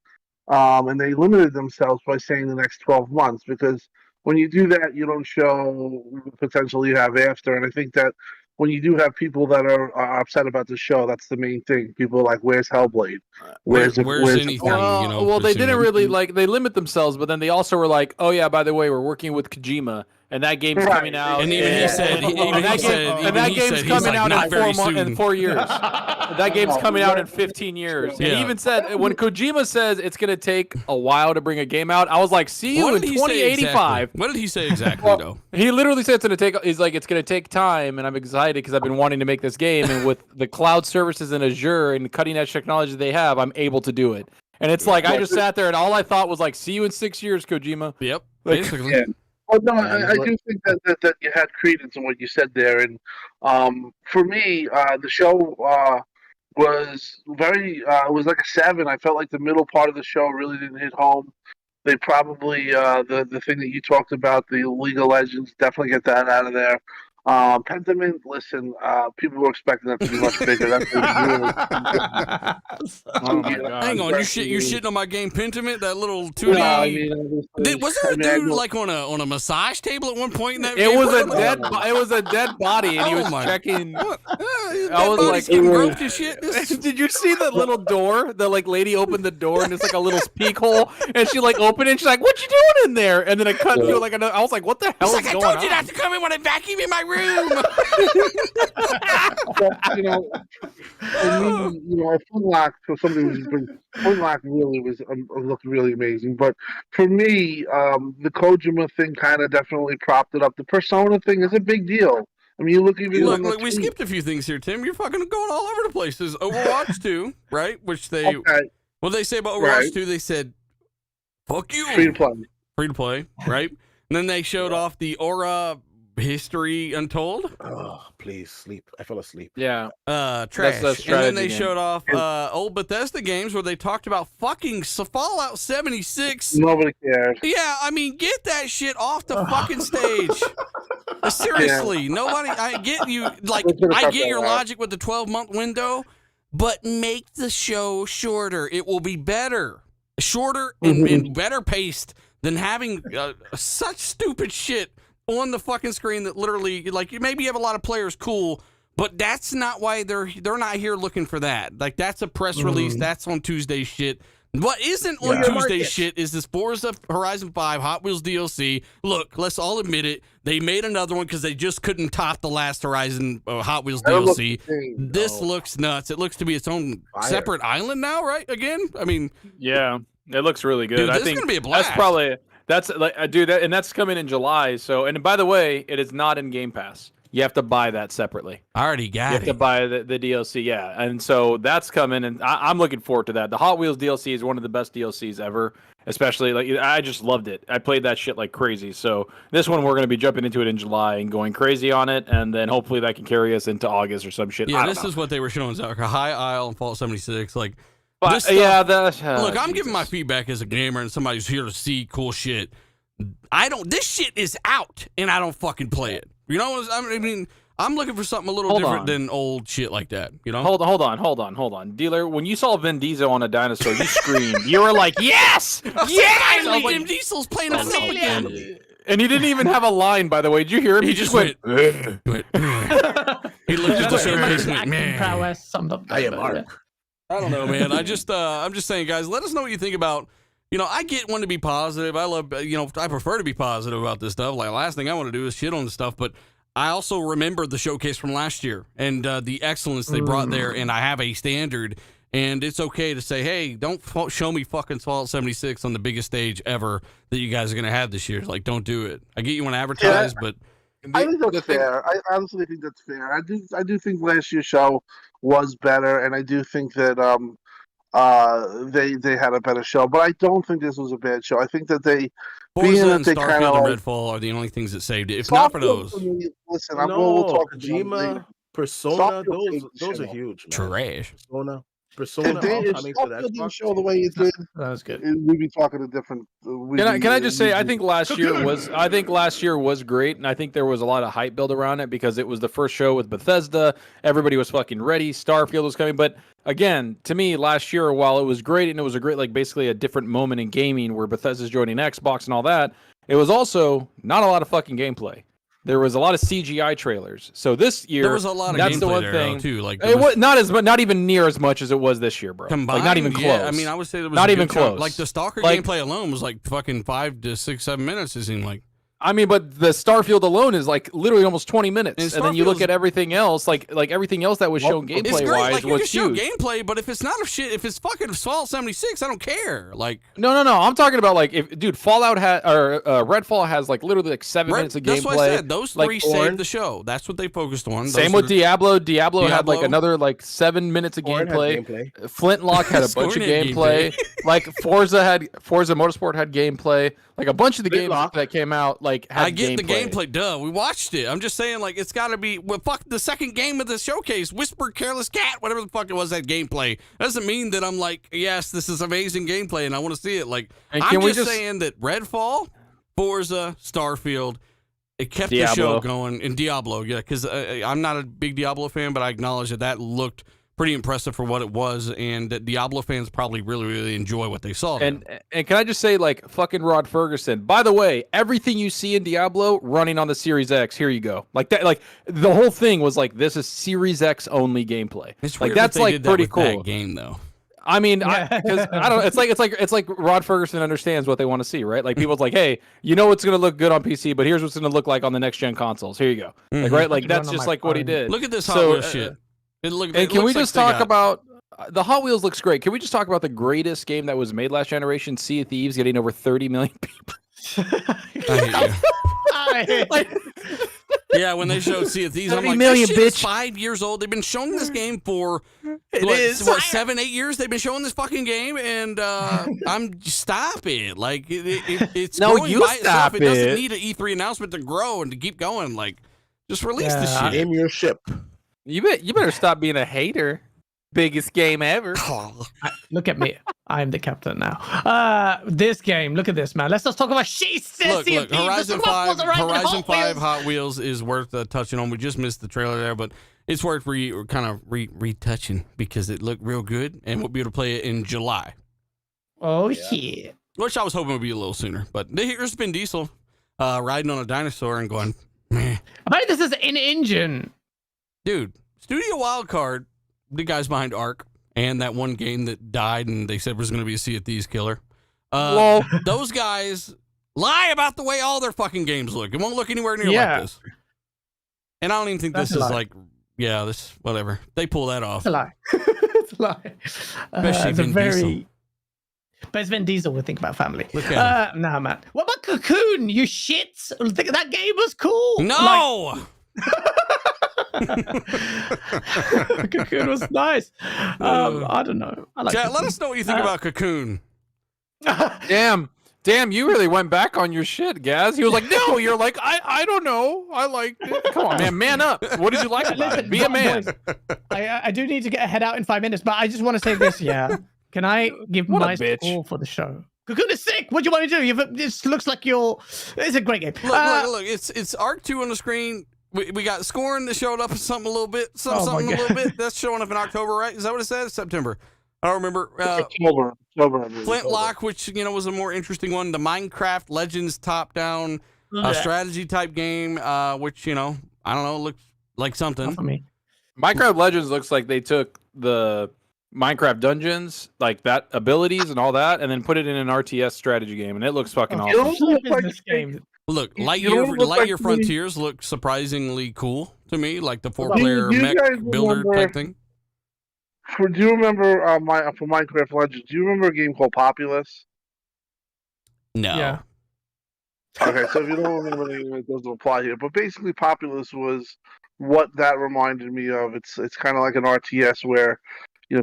and they limited themselves by saying the next 12 months, because when you do that, you don't show the potential you have after. And I think that when you do have people that are upset about the show, that's the main thing. People are like, "Where's Hellblade? Where's anything?" Well, they didn't really they limit themselves, but then they also were like, "Oh yeah, by the way, we're working with Kojima, and that game's coming out." And even he said, that game's coming out in 4 years. That game's coming out in 15 years. And he even said when Kojima says it's going to take a while to bring a game out, I was like, "See you in 2085." What did he say exactly though? He literally said it's going to take. He's like, "It's going to take time," and I'm excited because I've been wanting to make this game, and with the cloud services in Azure and cutting edge technology they have, I'm able to do it. And it's like I just sat there and all I thought was like, "See you in 6 years, Kojima." Yep. Basically. Yeah. Well, no, I do think that you had credence in what you said there, and for me, the show was very. It was like a 7. I felt like the middle part of the show really didn't hit home. They probably the thing that you talked about, the League of Legends, definitely get that out of there. Pentiment, listen, people were expecting that to be much bigger. That's really... Oh my God. Hang on, you're shitting on my game Pentiment, that little 2D. No, I mean, was there a dude like on a massage table at one point in that game? It was a dead body, and he was checking. I was like, groped and shit. Did you see the little door? The lady opened the door, and it's like a little peek hole, and she opened it, and she's like, "What you doing in there?" And then I cut to I was like, "What the hell is going on?" I told you not to come in when I vacuum in my room. But, Flintlock for somebody who's been Flintlock really looked really amazing. But for me, the Kojima thing kind of definitely propped it up. The Persona thing is a big deal. I mean, look, we skipped a few things here, Tim. You're fucking going all over the place. There's Overwatch 2, right? Which they what did they say about Overwatch 2? They said, "Fuck you." Free to play, right? And then they showed off the Aura History Untold. Oh, please sleep. I fell asleep. Yeah. Trash. And then they showed off old Bethesda games where they talked about fucking Fallout 76. Nobody cares. Yeah, I mean, get that shit off the fucking stage. Seriously, nobody. I get you. I get your logic with the 12-month window, but make the show shorter. It will be better, shorter and better paced than having such stupid shit on the fucking screen that literally, maybe you have a lot of players, cool, but that's not why they're not here looking for that. That's a press release. That's on Tuesday shit. What isn't on Tuesday shit is this Forza Horizon 5 Hot Wheels DLC. Look, let's all admit it. They made another one because they just couldn't top the last Horizon Hot Wheels DLC. This looks nuts. It looks to be its own separate island now, right? Again? I mean... Yeah, it looks really good. Dude, I think going to be a blast. That's probably... That's and that's coming in July. So, and by the way, it is not in Game Pass. You have to buy that separately. I already got it. You have to buy the DLC, yeah. And so that's coming, and I'm looking forward to that. The Hot Wheels DLC is one of the best DLCs ever, especially, I just loved it. I played that shit like crazy. So this one, we're going to be jumping into it in July and going crazy on it, and then hopefully that can carry us into August or some shit. Yeah, this is what they were showing, Zach. High Isle and Fallout 76, look, I'm giving my feedback as a gamer and somebody who's here to see cool shit. This shit is out, and I don't fucking play it. You know, I mean, I'm looking for something a little different than old shit like that. You know? Hold on. Dealer, when you saw Vin Diesel on a dinosaur, you screamed. You were like, yes! Yes! Finally, Vin Diesel's playing a film again. And he didn't even have a line, by the way. Did you hear him? He just went. He looked at the showcase and went, Acting man. prowess summed up. I am but, Mark. I don't know, man. I'm just saying, guys, let us know what you think about, I get one to be positive. I love, I prefer to be positive about this stuff. Like, last thing I want to do is shit on the stuff, but I also remember the showcase from last year and the excellence they brought there, and I have a standard, and it's okay to say, hey, don't show me fucking Fallout 76 on the biggest stage ever that you guys are going to have this year. Like, don't do it. I get you want to advertise, but... I think that's fair. I honestly think that's fair. I do think last year's show was better, and I do think that they had a better show. But I don't think this was a bad show. I think that Forza and Starfield and Redfall are the only things that saved it. If not for those, listen, No, we'll talk Kojima, Persona, Starfield those are show. huge. Man. trash. Persona, If all coming to the Starfield didn't Xbox. show the way it did, That was good. we'd be talking a different. Can I just say I think last year was great, and I think there was a lot of hype built around it because it was the first show with Bethesda. Everybody was fucking ready. Starfield was coming, but again, to me, last year, while it was great and it was a great, like, basically a different moment in gaming where Bethesda's joining Xbox and all that, it was also not a lot of fucking gameplay. There was a lot of CGI trailers. So this year, There was a lot of that's gameplay the one there, thing though, too. Like, it was not even near as much as it was this year, bro. combined, Like, not even close. Yeah, I mean, I would say there was Not a even good chunk. close. Like the Stalker Like- gameplay alone was like fucking 5 to 6, 7 minutes. It seemed like. I mean, but the Starfield alone is like literally almost 20 minutes, And and then you look Starfield's- at everything else, like everything else that was shown It's gameplay great. wise Like, you can was show huge. gameplay, but if it's not a shit, if it's fucking Fallout 76, I don't care. Like, No. I'm talking about like if Fallout had or Redfall has like literally like 7 minutes of gameplay. that's what I said. Those like, three saved the show. That's what they focused on. Same Those with Diablo. Diablo had like Diablo. another like 7 minutes of Scorn had gameplay. Flintlock had a bunch Scorn of had gameplay. Like Forza Motorsport had gameplay. Like a bunch of the games Flintlock. that came out like had I get the gameplay. gameplay. Duh, we watched it. I'm just saying, like, it's got to be. Well, fuck the second game of the showcase, Whisper, Careless Cat, whatever the fuck it was. That gameplay doesn't mean that I'm like, yes, this is amazing gameplay, and I want to see it. Like, And I'm can we just saying that Redfall, Forza, Starfield, it kept the Diablo. show going, and Diablo, yeah, because I'm not a big Diablo fan, but I acknowledge that looked pretty impressive for what it was, and that Diablo fans probably really enjoy what they saw there. And can I just say, like, fucking Rod Ferguson, by the way, everything you see in Diablo running on the Series X, here you go. Like that, like the whole thing was like, this is Series X only gameplay. It's Like weird that that's they like did that pretty with cool. that game though. I mean, because I don't know. It's like Rod Ferguson understands what they want to see, right? Like people's like, hey, you know what's going to look good on PC, but here's what's going to look like on the next gen consoles. Here you go. Like, right? Like I can that's run on just my like what he phone. did. Look at this Hot So, Wheels shit. It And it can we looks like just they talk got- about the Hot Wheels looks great? Can we just talk about the greatest game that was made last generation, Sea of Thieves, getting over 30 million people? I hate you. Yeah, when they showed Sea of Thieves, I'm 30 like, million, this shit is bitch. 5 years old. They've been showing this game for is. what 7, 8 years. They've been showing this fucking game, and I'm stop it. Like it's No, growing you by stop itself. It doesn't it. need an E3 announcement to grow and to keep going. Like, just release the Yeah. shit. Name your ship. You better stop being a hater. Biggest game ever. Look at me. I'm the captain now. This game. Look at this, man. Let's just talk about Look, Horizon 5 Hot Wheels is worth touching on. We just missed the trailer there, but it's worth retouching because it looked real good, and we'll be able to play it in July. Oh shit. Which I was hoping would be a little sooner. But here's Vin Diesel riding on a dinosaur and going, meh. Apparently this is an engine. Dude, Studio Wildcard, the guys behind Ark, and that one game that died and they said was going to be a Sea of Thieves killer. Whoa. Those guys lie about the way all their fucking games look. It won't look anywhere near Yeah. like this. And I don't even think That's this a is lie. like, yeah, this, whatever. They pull that off. It's a lie. It's a lie. Especially It's a Vin very. Diesel. But it's Vin Diesel. We think about family. Look at Nah, man. What about Cocoon? You shits. Think that game was cool. No! Cocoon was nice. I don't know. I like Chat, let Cocoon. us know what you think about Cocoon. Damn, you really went back on your shit, Gaz. He was like, no, you're like, I don't know. I liked it. Come on, man up. What did you like about Listen, it? Be a man. boys, I do need to get head out in 5 minutes, but I just want to say this, yeah. Can I give What a my bitch. score for the show? Cocoon is sick. What do you want me to do? This looks like it's a great game. Look, it's Arc 2 on the screen. We got Scorn that showed up in something a little bit. Oh my Something a God. little bit. That's showing up in October, right? Is that what it said? September. I don't remember. October, I believe. Flintlock, which was a more interesting one. The Minecraft Legends top-down Yeah. strategy type game, which I don't know, looked like something. Not for me. Minecraft Legends looks like they took the Minecraft Dungeons, like that abilities and all that, and then put it in an RTS strategy game, and it looks fucking Okay. awesome. It looks like Business game. Look, You Lightyear, don't look like Lightyear me. Frontiers look surprisingly cool to me, like the Do you 4-player guys mech builder remember- type thing. Do you remember for Minecraft Legends? Do you remember a game called Populous? No. Yeah. Okay, so if you don't remember the name, it doesn't apply here. But basically, Populous was what that reminded me of. It's kind of like an RTS where,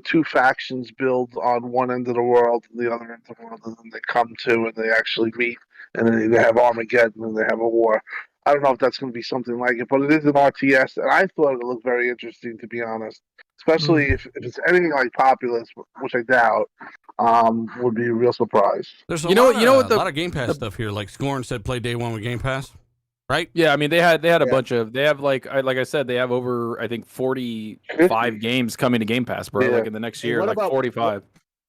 two factions build on one end of the world and the other end of the world, and then they come to and they actually meet, and then they have Armageddon and they have a war. I don't know if that's going to be something like it, but it is an RTS, and I thought it looked very interesting, to be honest. Especially if it's anything like Populous, which I doubt, would be a real surprise. There's a You know lot, what- you know what a the- lot of Game Pass stuff here. Like Scorn said, play day one with Game Pass, right? Yeah, I mean they had a Yeah. bunch of they have like I said they have over I think 45 games coming to Game Pass, bro. Yeah. Like in the next Hey, year, what like about- 45.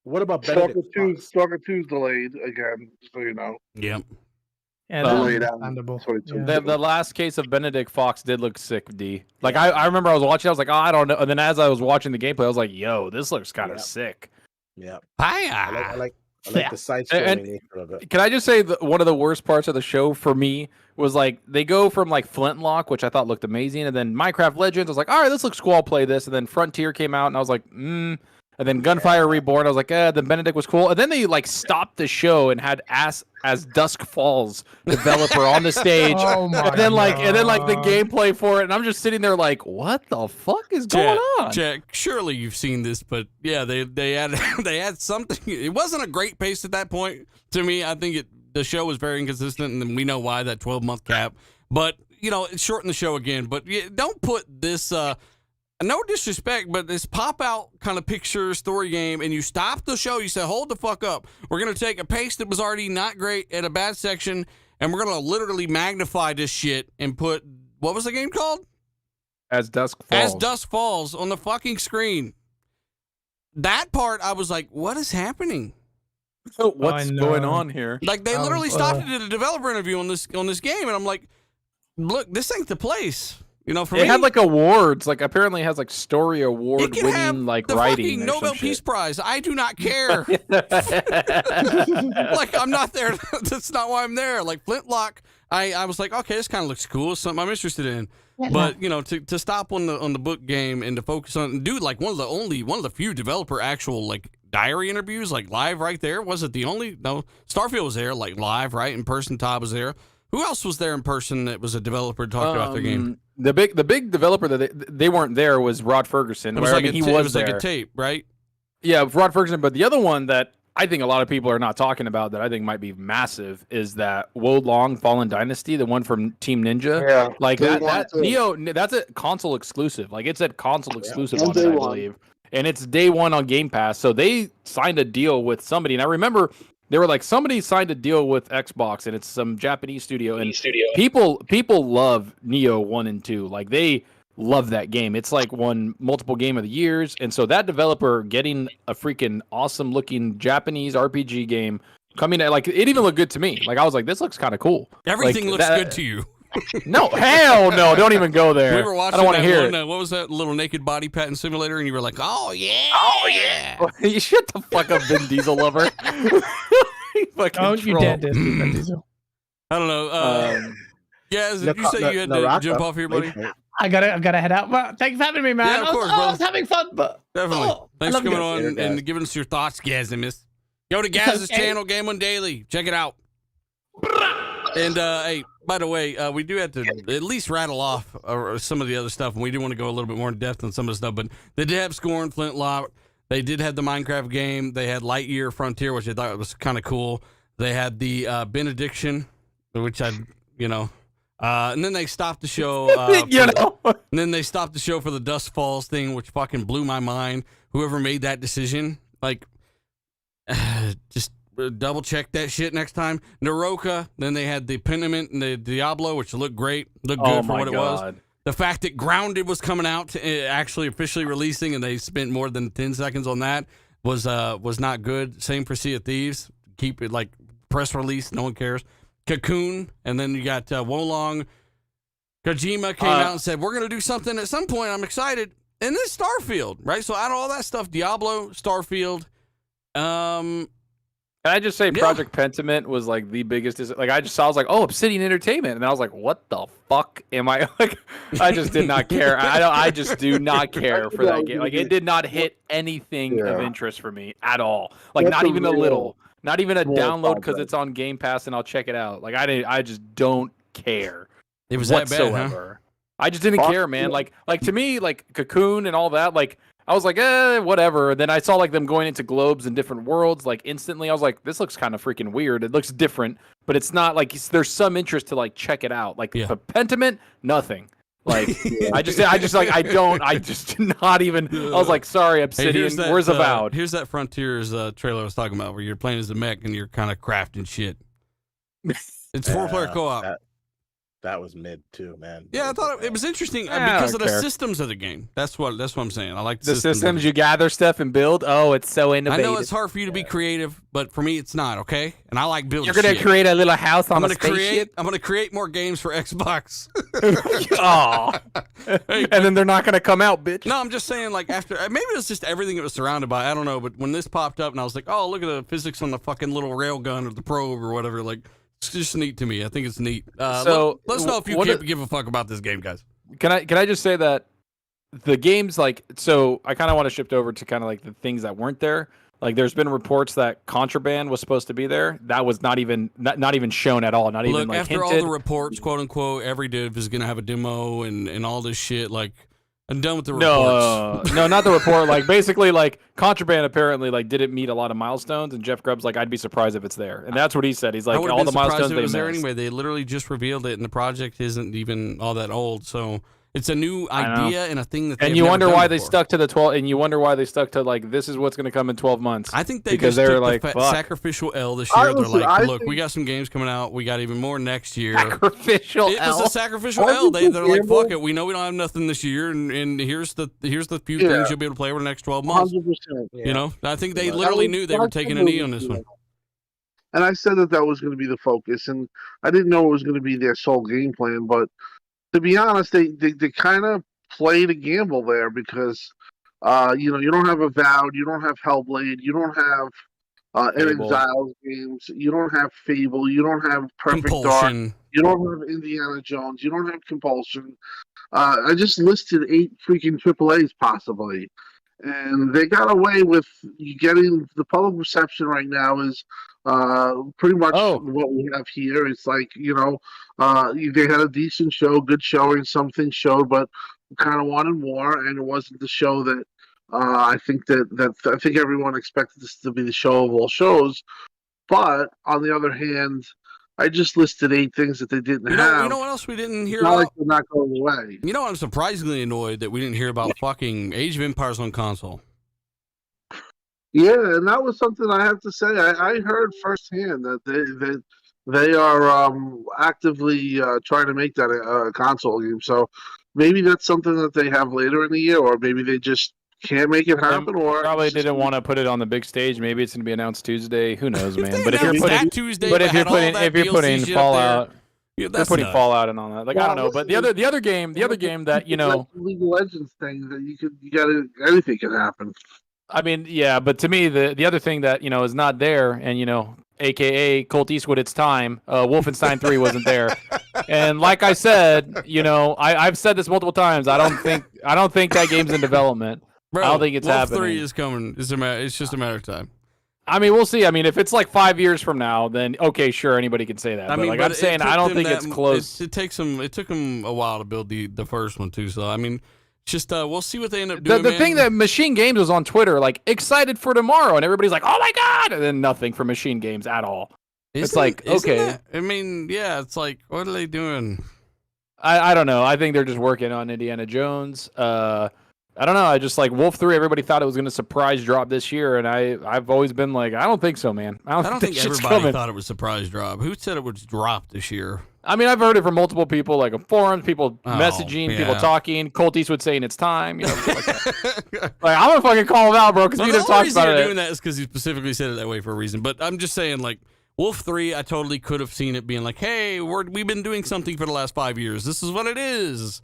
What about Stalker Benedict 2, Fox? Stalker 2's delayed again, so you know. Yep. Yeah, Oh, that's yeah. understandable. That's what it took. Yeah. The last case of Benedict Fox did look sick, D. Like I remember I was watching, I was like, oh, I don't know. And then as I was watching the gameplay, I was like, yo, this looks kind of Yeah. sick. Yeah, Hiya. I like Yeah. the side And- scrolling nature of it. Can I just say that one of the worst parts of the show for me was like they go from like Flintlock, which I thought looked amazing, and then Minecraft Legends. I was like, all right, this looks cool. I'll play this. And then Frontier came out, and I was like, And then Gunfire Reborn, I was like, then Benedict was cool. And then they like stopped the show and had as Dusk Falls developer on the stage. Oh my and then the God. gameplay for it, and I'm just sitting there like, what the fuck is going on? Jack, surely you've seen this, but yeah, they had they had something. It wasn't a great pace at that point to me. I think the show was very inconsistent, and then we know why, that 12-month cap. But it shortened the show again. But don't put this. No disrespect, but this pop-out kind of picture story game, and you stop the show, you say, hold the fuck up. We're going to take a pace that was already not great at a bad section, and we're going to literally magnify this shit and put, what was the game called? As Dusk Falls. As Dusk Falls on the fucking screen. That part, I was like, what is happening? What's I going know. on here? Like, they literally stopped and did a developer interview on this game, and I'm like, look, this ain't the place. For It me, had like awards, like apparently it has like story it award can have winning like the writing fucking or Nobel some Peace shit. Prize. I do not care. Like, I'm not there. That's not why I'm there. Like Flintlock, I was like, okay, this kind of looks cool. It's something I'm interested in. But to stop on the book game and to focus on, dude, like one of the few developer actual like diary interviews, like live right there. Was it the only? No, Starfield was there, like live, right in person. Todd was there. Who else was there in person that was a developer talking about their game? The big developer that they weren't there was Rod Ferguson. It was where, like I mean, it he was like there. a tape, right? Yeah, Rod Ferguson. But the other one that I think a lot of people are not talking about that I think might be massive is that Wo Long Fallen Dynasty, the one from Team Ninja. Yeah, Like Day that one, too. Neo, that's a console exclusive. Like it's a console exclusive On on it, day I one. believe. And it's day one on Game Pass. So they signed a deal with somebody. And I remember they were like, somebody signed a deal with Xbox, and it's some Japanese studio. And people love Neo 1 and 2. Like they love that game. It's like won multiple game of the years. And so that developer getting a freaking awesome looking Japanese RPG game coming at, like, it even looked good to me. Like I was like, this looks kind of cool. Everything Like, looks that- good to you. No, hell no. Don't even go there. We were watching I don't want that to hear one, it. what was that little naked body patting simulator, and you were like, oh yeah. You shut the fuck up, Vin Diesel lover. Fucking Don't you troll. dare diss me, Vin Diesel. I don't know. Yeah, did you say you had to Naraka, jump off here, buddy? I gotta head out. But thanks for having me, man. Yeah, of course, I was brother. having fun, but Definitely. Oh, I Thanks for love coming you. on Later, and guys. giving us your thoughts, Gazimus. Go to Gaz's okay. channel, Game One Daily. Check it out. And hey, by the way, we do have to at least rattle off some of the other stuff, and we do want to go a little bit more in depth on some of the stuff. But they did have Scorn, Flintlock. They did have the Minecraft game. They had Lightyear Frontier, which I thought was kind of cool. They had the Benediction, which and then they stopped the show. And then they stopped the show for the Dusk Falls thing, which fucking blew my mind. Whoever made that decision, like, just double check that shit next time. Naroka. Then they had the Pentiment and the Diablo, which looked great, looked good for what it was. The fact that Grounded was coming out, actually officially releasing, and they spent more than 10 seconds on that was not good. Same for Sea of Thieves. Keep it like press release, no one cares. Cocoon, and then you got Wolong. Kojima came out and said, we're going to do something at some point. I'm excited. And then Starfield, right? So out of all that stuff, Diablo, Starfield, Can I just say Project Pentiment was like the biggest? Like I was like, oh, Obsidian Entertainment, and I was like, what the fuck am I like? I just did not care. I just do not care for that game. Like it did not hit anything of interest for me at all. Like not even a little, not even a download because it's on Game Pass and I'll check it out. Like I just don't care. It was whatsoever. that bad, huh? I just didn't care, man. Like to me, like Cocoon and all that, like. I was like, whatever. Then I saw like them going into globes and different worlds, like instantly. I was like, this looks kind of freaking weird. It looks different, but it's not like there's some interest to like check it out. Like the Pentiment, nothing. Like I just did not even. I was like, sorry, Obsidian. Hey, where's Avowed? Here's that Frontiers trailer I was talking about, where you're playing as a mech and you're kind of crafting shit. It's 4-player co-op. That was mid too, man. Yeah, I thought it was interesting because of the systems of the game. That's what I'm saying. I like the systems you gather stuff and build. Oh, it's so innovative. I know it's hard for you to be creative, but for me, it's not. Okay, and I like building. You're gonna create a little house on a spaceship. I'm gonna create more games for Xbox. Aw. And then they're not gonna come out, bitch. No, I'm just saying. Like after maybe it was just everything it was surrounded by. I don't know, but when this popped up and I was like, oh, look at the physics on the fucking little railgun or the probe or whatever, like. It's just neat to me. I think it's neat. So let us know if you give a fuck about this game, guys. Can I just say that the games like so I kind of want to shift over to kind of like the things that weren't there. Like there's been reports that Contraband was supposed to be there. That was not even shown at all. Not even like after hinted. all the reports, quote unquote, every div is gonna have a demo and all this shit. Like I'm done with the reports. No, not the report. Like basically, like Contraband apparently like didn't meet a lot of milestones, and Jeff Grubb's like, I'd be surprised if it's there, and that's what he said. He's like, all the milestones they they was there missed. anyway. They literally just revealed it, and the project isn't even all that old. So it's a new idea and a thing that. And you wonder why they stuck to the 12. And you wonder why they stuck to like this is what's going to come in 12 months. I think they because just they're took like the sacrificial L this year. They're like, look, we got some games coming out. We got even more next year. Sacrificial It L. was a sacrificial L. They're like, fuck it. We know we don't have nothing this year, and here's the few things you'll be able to play over the next 12 months. 100%. You know, I think they literally knew they were taking a knee on this one. And I said that was going to be the focus, and I didn't know it was going to be their sole game plan. But to be honest, they kind of played a gamble there because, you don't have Avowed, you don't have Hellblade, you don't have an Exiles games, you don't have Fable, you don't have Perfect Dark, you don't have Indiana Jones, you don't have Compulsion. I just listed 8 freaking AAAs possibly. And they got away with getting the public reception right now is pretty much what we have here. It's like, they had a decent show, good showing, something showed, but kind of wanted more, and it wasn't the show that I think I think everyone expected this to be the show of all shows. But on the other hand, I just listed 8 things that they didn't have. You know what else we didn't hear about? about? Like they're not going away. You know what? I'm surprisingly annoyed that we didn't hear about fucking Age of Empires on console. Yeah, and that was something I have to say. I heard firsthand that they are actively trying to make that a console game. So maybe that's something that they have later in the year, or maybe they just can't make it happen, or probably didn't want to put it on the big stage. Maybe it's going to be announced Tuesday. Who knows, man? But if you're putting putting Fallout, they're putting Fallout and all that. Like I don't know, but the other game that League of Legends thing that anything can happen. I mean, yeah, but to me the other thing that is not there, and AKA Colt Eastwood, it's time. Wolfenstein 3 wasn't there, and like I said, I've said this multiple times. I don't think that game's in development. Bro, I don't think it's happening. 3 is coming. It's just a matter of time. I mean, we'll see. I mean, if it's like 5 years from now, then okay, sure, anybody can say that. But I'm saying I don't think it's close. It took them a while to build the first one too. So I mean, just we'll see what they end up doing. The thing that Machine Games was on Twitter, like excited for tomorrow, and everybody's like, "Oh my god!" and then nothing from Machine Games at all. It's like okay. I mean, yeah, it's like what are they doing? I don't know. I think they're just working on Indiana Jones. I don't know. I just like Wolf 3. Everybody thought it was going to surprise drop this year, and I've always been like, I don't think so, man. I don't think everybody thought it was surprise drop. Who said it would drop this year? I mean, I've heard it from multiple people, like forums, people messaging, people talking. Colt Eastwood saying it's time. Like that. Like I'm gonna fucking call him out, bro, because we just talked about it. The reason you're doing that is because he specifically said it that way for a reason. But I'm just saying, like Wolf 3, I totally could have seen it being like, hey, we've been doing something for the last 5 years. This is what it is.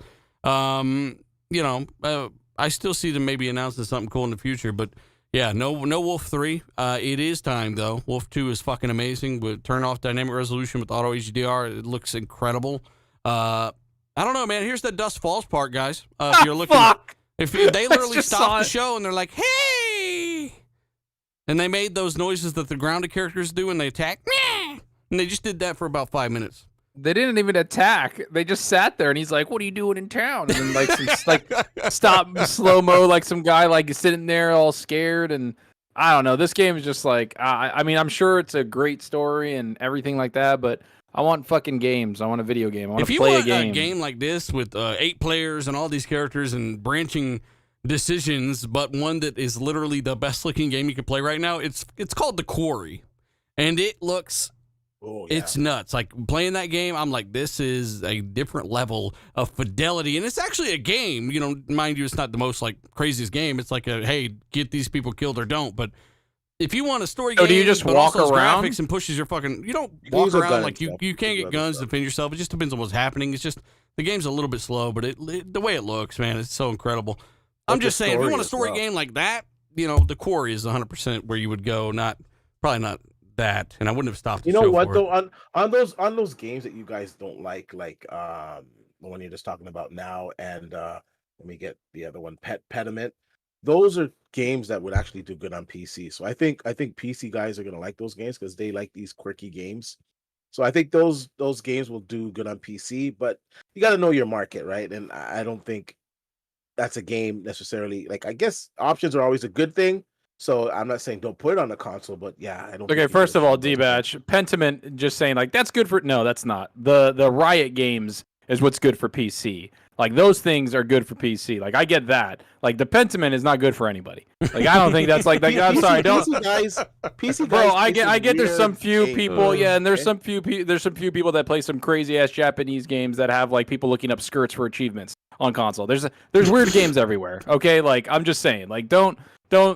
I still see them maybe announcing something cool in the future, but yeah, no Wolf 3. It is time though. Wolf 2 is fucking amazing. With turn off dynamic resolution with auto HDR, it looks incredible. I don't know, man. Here's the Dust Falls part, guys. If you're looking, if they literally stop the show and they're like, "Hey," and they made those noises that the grounded characters do when they attack, and they just did that for about 5 minutes. They didn't even attack. They just sat there, and he's like, "What are you doing in town?" And then like some stop slow mo, like some guy like sitting there all scared. And I don't know. This game is just like, I mean, I'm sure it's a great story and everything like that, but I want fucking games. I want a video game. I want to play a game. If you want a game like this with 8 players and all these characters and branching decisions, but one that is literally the best looking game you can play right now, it's called The Quarry, and it looks. Oh, yeah. It's nuts. Like playing that game, I'm like, this is a different level of fidelity. And it's actually a game, you know, mind you, it's not the most like craziest game. It's like a, hey, get these people killed or don't. But if you want a story game, do you just walk around? Graphics and pushes your fucking, you don't walk around like you can't get guns to defend yourself. It just depends on what's happening. It's just, the game's a little bit slow, but the way it looks, man, it's so incredible. I'm just saying, if you want a story game like that, you know, The Quarry is 100% where you would go, probably not that, and I wouldn't have stopped. You know what though, on those games that you guys don't like the one you're just talking about now, and let me get the other one, Pentiment. Those are games that would actually do good on PC. So I think PC guys are gonna like those games because they like these quirky games. So I think those games will do good on PC, but you got to know your market, right? And I don't think that's a game necessarily. Like, I guess options are always a good thing. So I'm not saying don't put it on the console, but yeah, I don't. Okay, first of all, D-Batch, Pentiment just saying like that's good for no, that's not. The Riot games is what's good for PC. Like those things are good for PC. Like I get that. Like the Pentiment is not good for anybody. Like I don't think that's like I'm sorry, don't PC guys. Bro, I get there's some few people, yeah, and there's some few people that play some crazy ass Japanese games that have like people looking up skirts for achievements on console. There's weird games everywhere. Okay, like I'm just saying, like don't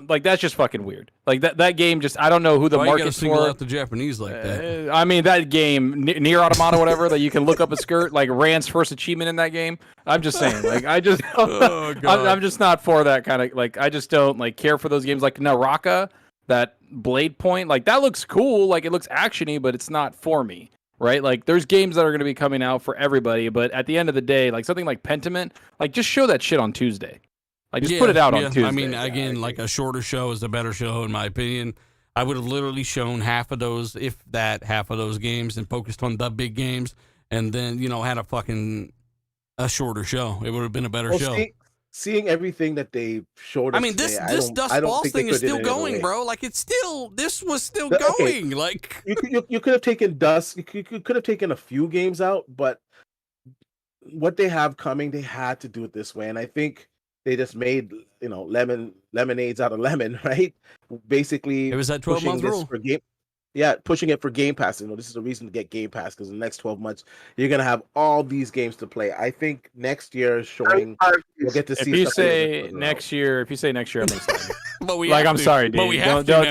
like that's just fucking weird. Like that game just I don't know who the market's for. Why you gotta single out the Japanese like that? I mean that game Nier Automata whatever that you can look up a skirt like Rand's first achievement in that game. I'm just saying like I just I'm just not for that kind of like I just don't like care for those games like Naraka, that Blade Point, like that looks cool, like it looks actiony, but it's not for me. Right? Like there's games that are going to be coming out for everybody, but at the end of the day, like something like Pentiment, like just show that shit on Tuesday. Like just put it out on Tuesday. I mean, again, like a shorter show is a better show in my opinion. I would have literally shown half of those games and focused on the big games, and then had a shorter show. It would have been a better show. Seeing everything that they showed us. I mean, this Dust Falls thing is still going, bro. Like this was still going. Like you could have taken Dust. You could have taken a few games out, but what they have coming, they had to do it this way, and I think. They just made lemonades out of lemon, right? Basically, it was that 12-month rule. Pushing it for Game Pass. This is the reason to get Game Pass because in the next 12 months you're gonna have all these games to play. I think next year showing we'll get to see. If you say next year, I'm gonna say. But we I'm sorry, dude. But we have don't.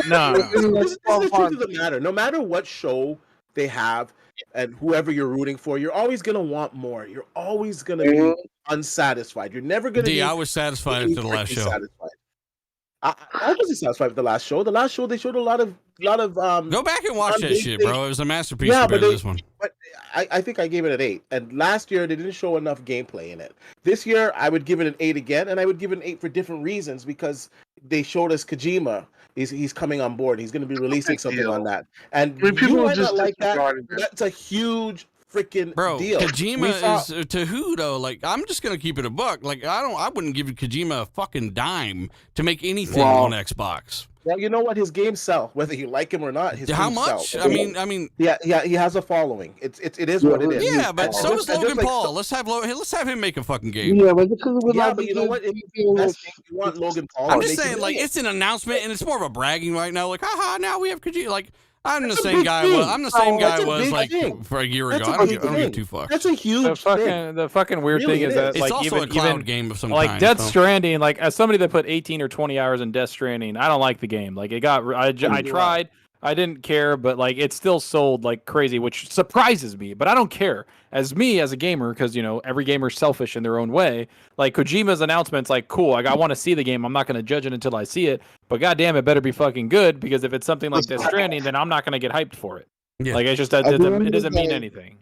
No. This is the truth of the matter. No matter what show they have. And whoever you're rooting for, you're always gonna want more. You're always gonna be unsatisfied. You're never gonna be. I was satisfied after the last show. I wasn't satisfied with the last show. The last show they showed a lot of. Go back and watch that shit, bro. It was a masterpiece compared to this one. But I think I gave it an 8. And last year they didn't show enough gameplay in it. This year I would give it an 8 again, and I would give it an 8 for different reasons because they showed us Kojima. He's coming on board. He's going to be releasing something on that. And people might not like that. That's a huge freaking deal. Kojima is to who though? Like I'm just gonna keep it a buck. Like I wouldn't give Kojima a fucking dime to make anything on Xbox. Well, you know what? His games sell, whether you like him or not. How much? Sell. I mean, yeah. He has a following. It is what it is. Yeah, but so does Logan Paul. Let's have him make a fucking game. Yeah, but you know what? If you want Logan Paul, I'm just saying, like it's an announcement, and it's more of a bragging right now. Like, haha, now we have Kojima. Like. I'm the same guy I was like for a year ago. I don't give two fucks. That's a huge thing. The fucking weird thing is that it's like also a cloud game of some kind. Like Death Stranding, like as somebody that put 18 or 20 hours in Death Stranding, I don't like the game. Like I tried. I didn't care, but like it still sold like crazy, which surprises me. But I don't care as a gamer, because every gamer's selfish in their own way. Like Kojima's announcement's like cool. Like I want to see the game. I'm not going to judge it until I see it. But goddamn, it better be fucking good, because if it's something like Death Stranding, then I'm not going to get hyped for it. Yeah. Like it's just it doesn't mean anything.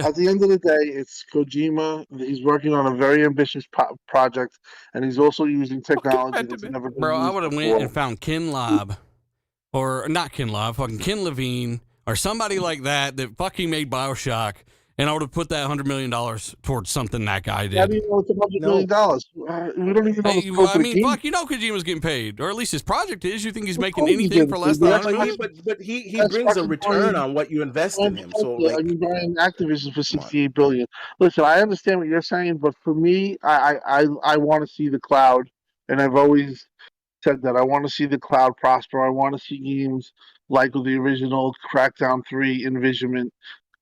At the end of the day, it's Kojima. He's working on a very ambitious project, and he's also using technology that's never been Bro, used I would have before. went and found Ken Lobb, or not Ken Lobb, fucking Ken Levine, or somebody like that fucking made BioShock, and I would have put that $100 million towards something that guy did. How do you know it's $100 million? We don't even know the scope of the game. Fuck, Kojima's getting paid, or at least his project is. You think he's making anything for less than $100 million? But he brings a return on what you invest in him. So like, you're buying Activision for $68 billion. Listen, I understand what you're saying, but for me, I want to see the cloud, and I've always said that I want to see the cloud prosper. I want to see games like the original Crackdown 3 Envisionment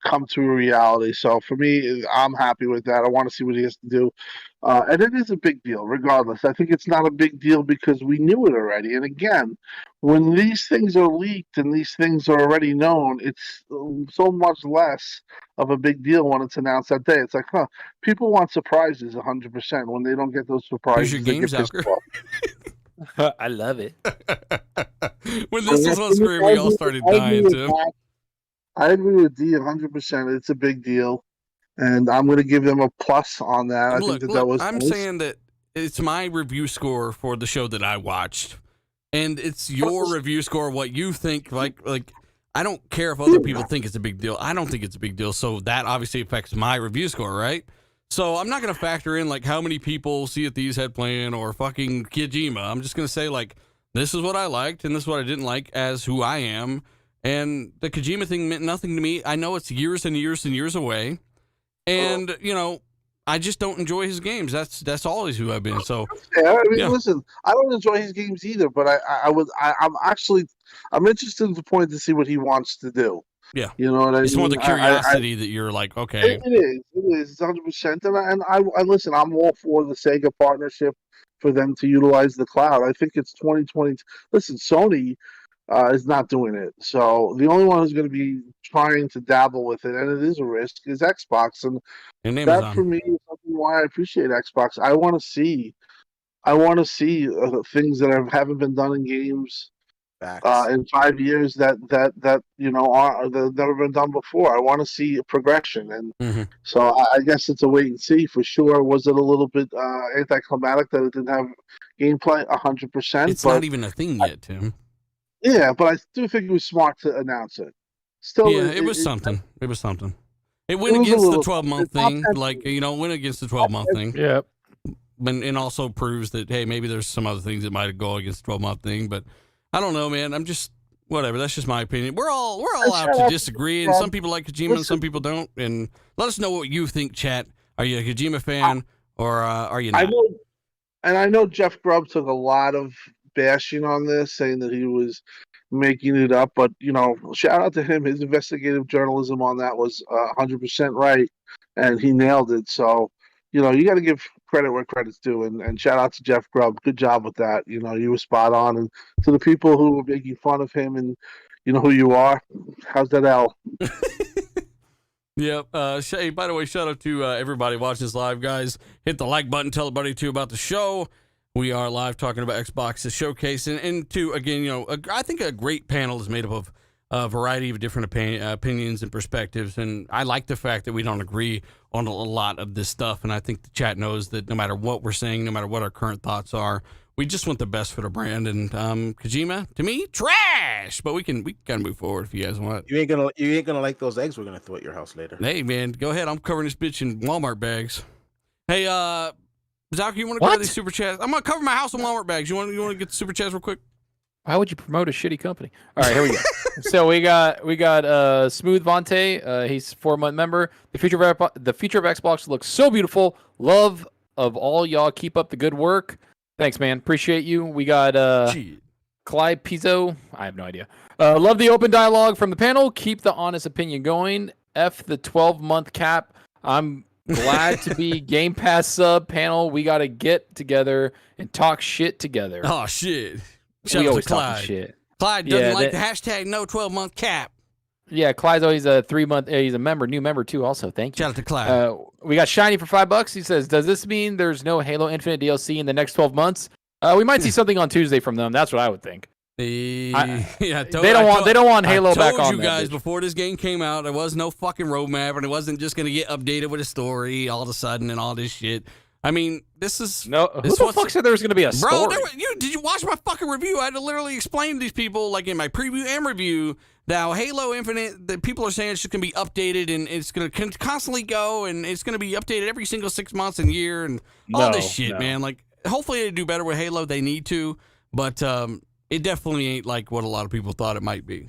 come to a reality. So for me, I'm happy with that. I want to see what he has to do. And it is a big deal, regardless. I think it's not a big deal because we knew it already. And again, when these things are leaked and these things are already known, it's so much less of a big deal when it's announced that day. It's like, people want surprises 100%. When they don't get those surprises, Here's your games out. I love it. When this was on screen, we all started dying too. I agree with D 100%. It's a big deal, and I'm going to give them a plus on that. I'm saying that it's my review score for the show that I watched, and it's your review score, what you think. Like I don't care if other people think it's a big deal. I don't think it's a big deal, so that obviously affects my review score, right? So I'm not going to factor in like how many people see a Thieves Head playing or fucking Kojima. I'm just going to say like this is what I liked and this is what I didn't like as who I am. And the Kojima thing meant nothing to me. I know it's years and years and years away. And, I just don't enjoy his games. That's always who I've been. So listen, I don't enjoy his games either, but I'm interested in the point to see what he wants to do. Yeah. You know what I mean? It's more the curiosity that you're like, okay. It is 100%. And I listen, I'm all for the Sega partnership for them to utilize the cloud. I think it's 2020. Listen, Sony is not doing it. So the only one who's going to be trying to dabble with it, and it is a risk, is Xbox. And that for me is something why I appreciate Xbox. I want to see things that haven't been done in games in 5 years that never been done before. I want to see a progression, and so I guess it's a wait and see for sure. Was it a little bit anticlimactic that it didn't have gameplay? 100%. It's not even a thing yet, Tim. Yeah, but I do think it was smart to announce it. Still, yeah, it was something. It was something. It went against the 12-month thing, went against the 12-month thing. Yeah. And also proves that, hey, maybe there's some other things that might go against the 12-month thing, but I don't know, man. I'm just whatever. That's just my opinion. We're all out to disagree, and some people like Kojima and some people don't. And let us know what you think, chat. Are you a Kojima fan or are you not? I know Jeff Grubb took a lot of bashing on this, saying that he was making it up, but shout out to him. His investigative journalism on that was 100% right, and he nailed it. So you got to give credit where credit's due, and shout out to Jeff Grubb. Good job with that. You were spot on. And to the people who were making fun of him, and you know who you are, how's that L? Yep. Shay, by the way, shout out to everybody watching this live, guys. Hit the like button. Tell everybody too about the show. We are live talking about Xbox's showcase, and to again, I think a great panel is made up of a variety of different opinions and perspectives, and I like the fact that we don't agree on a lot of this stuff, and I think the chat knows that no matter what we're saying, no matter what our current thoughts are, we just want the best for the brand. And Kojima, to me, trash, but we gotta move forward if you guys want. You ain't gonna like those eggs we're gonna throw at your house later. Hey man, go ahead. I'm covering this bitch in Walmart bags. Hey, Zach, you want to go to these super chats? I'm gonna cover my house in Walmart bags. You want to get the super chats real quick? Why would you promote a shitty company? All right, here we go. So we got Smooth Vontae. He's a 4-month member. The future of Xbox looks so beautiful. Love of all y'all. Keep up the good work. Thanks, man. Appreciate you. We got Clyde Pizzo. I have no idea. Love the open dialogue from the panel. Keep the honest opinion going. F the 12-month cap. I'm glad to be Game Pass sub panel. We got to get together and talk shit together. Oh, shit. We always talk shit. Clyde doesn't like the hashtag no 12-month cap. Yeah, Clyde's always a 3-month. He's a new member too. Also, thank you. Shout out to Clyde. We got Shiny for $5. He says, "Does this mean there's no Halo Infinite DLC in the next 12 months?" We might see something on Tuesday from them. That's what I would think. They don't want Halo back on. I told you guys before this game came out, there was no fucking roadmap, and it wasn't just going to get updated with a story all of a sudden and all this shit. I mean, this is no. Who the fuck said there was going to be a story? Bro, did you watch my fucking review? I had to literally explain to these people, like in my preview and review, now Halo Infinite, that people are saying it's just going to be updated and it's going to constantly go and it's going to be updated every single 6 months and year and all this shit, man. Like, hopefully they do better with Halo. They need to, but it definitely ain't like what a lot of people thought it might be.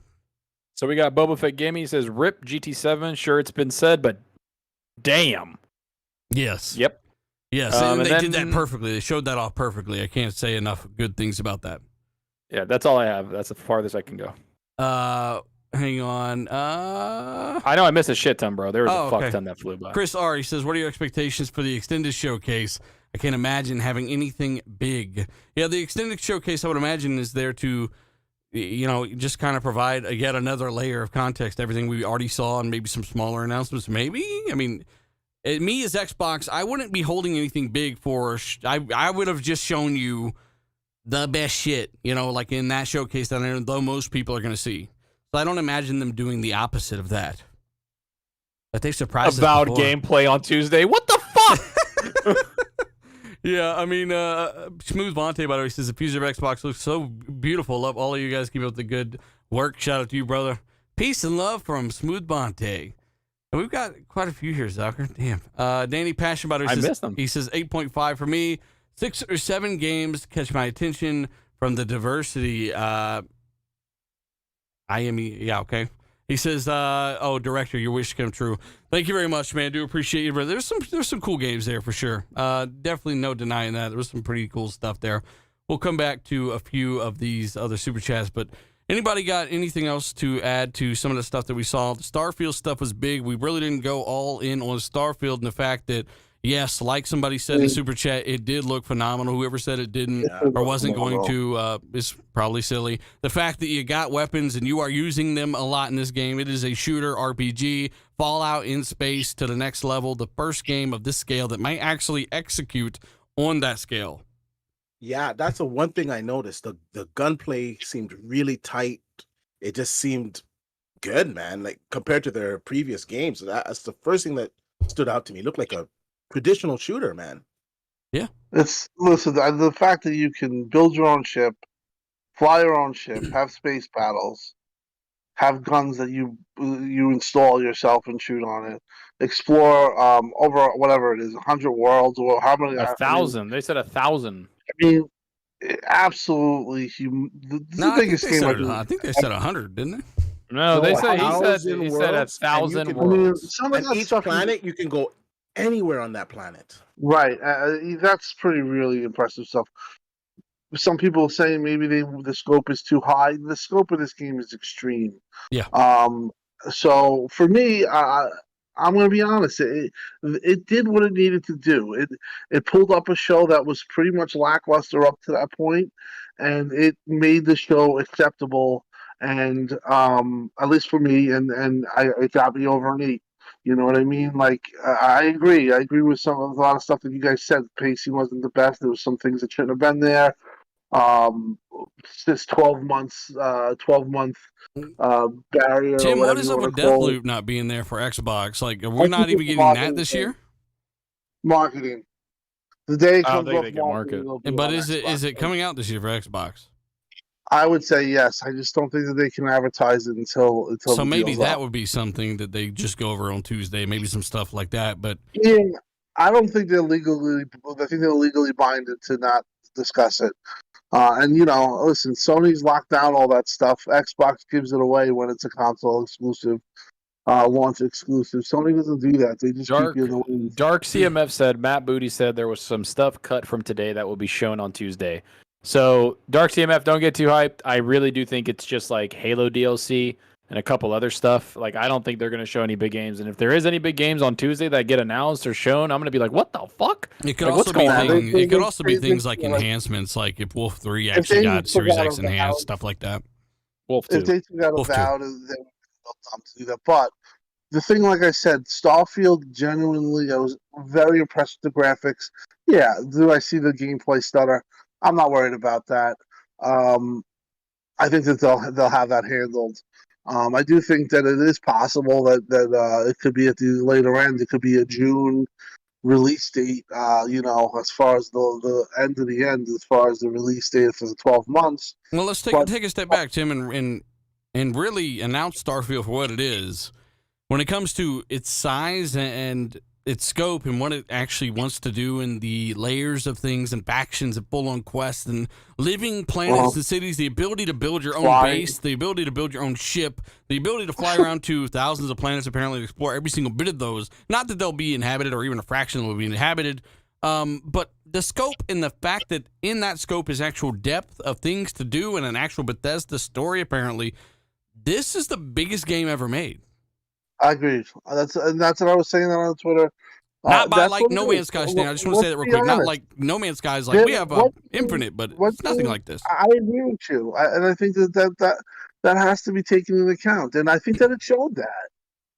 So we got Boba Fett Gaming. He says, "Rip GT7. Sure, it's been said, but damn." Yes. Yep. Yes, and they did that perfectly. They showed that off perfectly. I can't say enough good things about that. Yeah, that's all I have. That's the farthest I can go. Hang on. I know I missed a shit ton, bro. There was a fuck ton that flew by. Chris R. He says, "What are your expectations for the extended showcase? I can't imagine having anything big." Yeah, the extended showcase, I would imagine, is there to, just kind of provide yet another layer of context, everything we already saw, and maybe some smaller announcements. Maybe. I mean, me as Xbox, I wouldn't be holding anything big for. I would have just shown you the best shit, like in that showcase that I know most people are going to see. So I don't imagine them doing the opposite of that. But they've surprised about us before. Gameplay on Tuesday. What the fuck? Yeah, I mean, Smooth Vontae, by the way, says the future of Xbox looks so beautiful. Love all of you guys. Keep up the good work. Shout out to you, brother. Peace and love from Smooth Vontae. And we've got quite a few here, Zucker. Damn. Danny Passion, by the way, missed them. He says 8.5 for me. 6 or 7 games catch my attention from the diversity. Yeah, okay. He says, director, your wish come true. Thank you very much, man. Do appreciate you, brother. There's some cool games there for sure. Definitely no denying that. There was some pretty cool stuff there. We'll come back to a few of these other super chats, but anybody got anything else to add to some of the stuff that we saw? The Starfield stuff was big. We really didn't go all in on Starfield and the fact that, yes, like somebody said in the super chat, it did look phenomenal. Whoever said it didn't or wasn't going to is probably silly. The fact that you got weapons and you are using them a lot in this game, it is a shooter RPG, Fallout in space to the next level, the first game of this scale that might actually execute on that scale. Yeah, that's the one thing I noticed. The gunplay seemed really tight. It just seemed good, man. Like compared to their previous games, that's the first thing that stood out to me. It looked like a traditional shooter, man. Yeah. The fact that you can build your own ship, fly your own ship, have space battles, have guns that you install yourself and shoot on it, explore over whatever it is, 100 worlds or how many? 1,000. They said 1,000. I mean, absolutely. The biggest game. I think they said 100, didn't they? No, they said he said 1,000 worlds. Some of that each planet you can go anywhere on that planet. Right. That's pretty really impressive stuff. Some people say maybe the scope is too high. The scope of this game is extreme. Yeah. So for me, I'm going to be honest. It did what it needed to do. It pulled up a show that was pretty much lackluster up to that point, and it made the show acceptable. And at least for me, and it got me over an 8. You know what I mean? Like I agree. I agree with a lot of stuff that you guys said. The pacing wasn't the best. There was some things that shouldn't have been there. This 12-month barrier. Tim, what is up with Deathloop not being there for Xbox? Like, are we not even getting that this year? Marketing. The day comes up, market. But is it coming out this year for Xbox? I would say yes. I just don't think that they can advertise it until. So maybe that would be something that they just go over on Tuesday. Maybe some stuff like that. But yeah, I don't think they're legally. I think they're legally binded to not discuss it. And listen, Sony's locked down all that stuff. Xbox gives it away when it's a console exclusive, launch exclusive. Sony doesn't do that. They just keep you in the wings. Dark CMF said Matt Booty said there was some stuff cut from today that will be shown on Tuesday. So Dark CMF, don't get too hyped. I really do think it's just like Halo DLC and a couple other stuff. Like I don't think they're going to show any big games. And if there is any big games on Tuesday that get announced or shown, I'm going to be like, what the fuck? It could also be things like enhancements, like if Wolf 3 actually got Series X enhanced, stuff like that. Wolf if 2. they took out a Wolf 2. vow, they would be dumb to do that. But the thing, like I said, Starfield, genuinely, I was very impressed with the graphics. Yeah, do I see the gameplay stutter? I'm not worried about that. I think that they'll have that handled. I do think that it is possible that it could be at the later end. It could be a June release date. As far as the end of the end, as far as the release date for the 12 months. Well, let's take a step back, Tim, and really announce Starfield for what it is. When it comes to its size and its scope and what it actually wants to do and the layers of things and factions and full-on quests and living planets and cities, the ability to build your own base, the ability to build your own ship, the ability to fly around to thousands of planets, apparently to explore every single bit of those. Not that they'll be inhabited or even a fraction will be inhabited, but the scope and the fact that in that scope is actual depth of things to do and an actual Bethesda story, apparently, this is the biggest game ever made. I agree. That's what I was saying on Twitter. Not by like No Man's Sky stand. I just want to say that real quick. Not like No Man's Sky is like we have Infinite, but it's nothing like this. I agree with you, and I think that has to be taken into account, and I think that it showed that.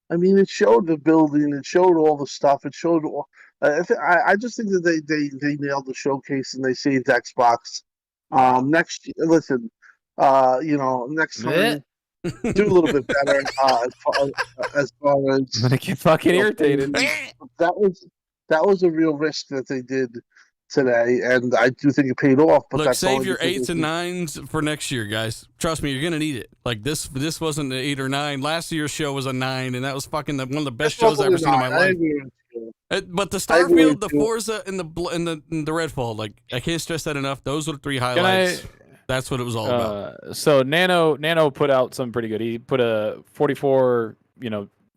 I mean, it showed the building, it showed all the stuff, it showed. I just think that they nailed the showcase and they saved Xbox. Next year, listen, next time. Do a little bit better as far as I'm gonna get fucking irritated. That was a real risk that they did today, and I do think it paid off. But look, save your 8s and 9s for next year, guys. Trust me, you're gonna need it. Like this wasn't an 8 or 9. Last year's show was a 9, and that was fucking one of the best shows I've ever seen in my life. But the Starfield, the Forza, and the Redfall, like I can't stress that enough. Those were the 3 highlights. That's what it was all about. So Nano put out something pretty good. He put a $44,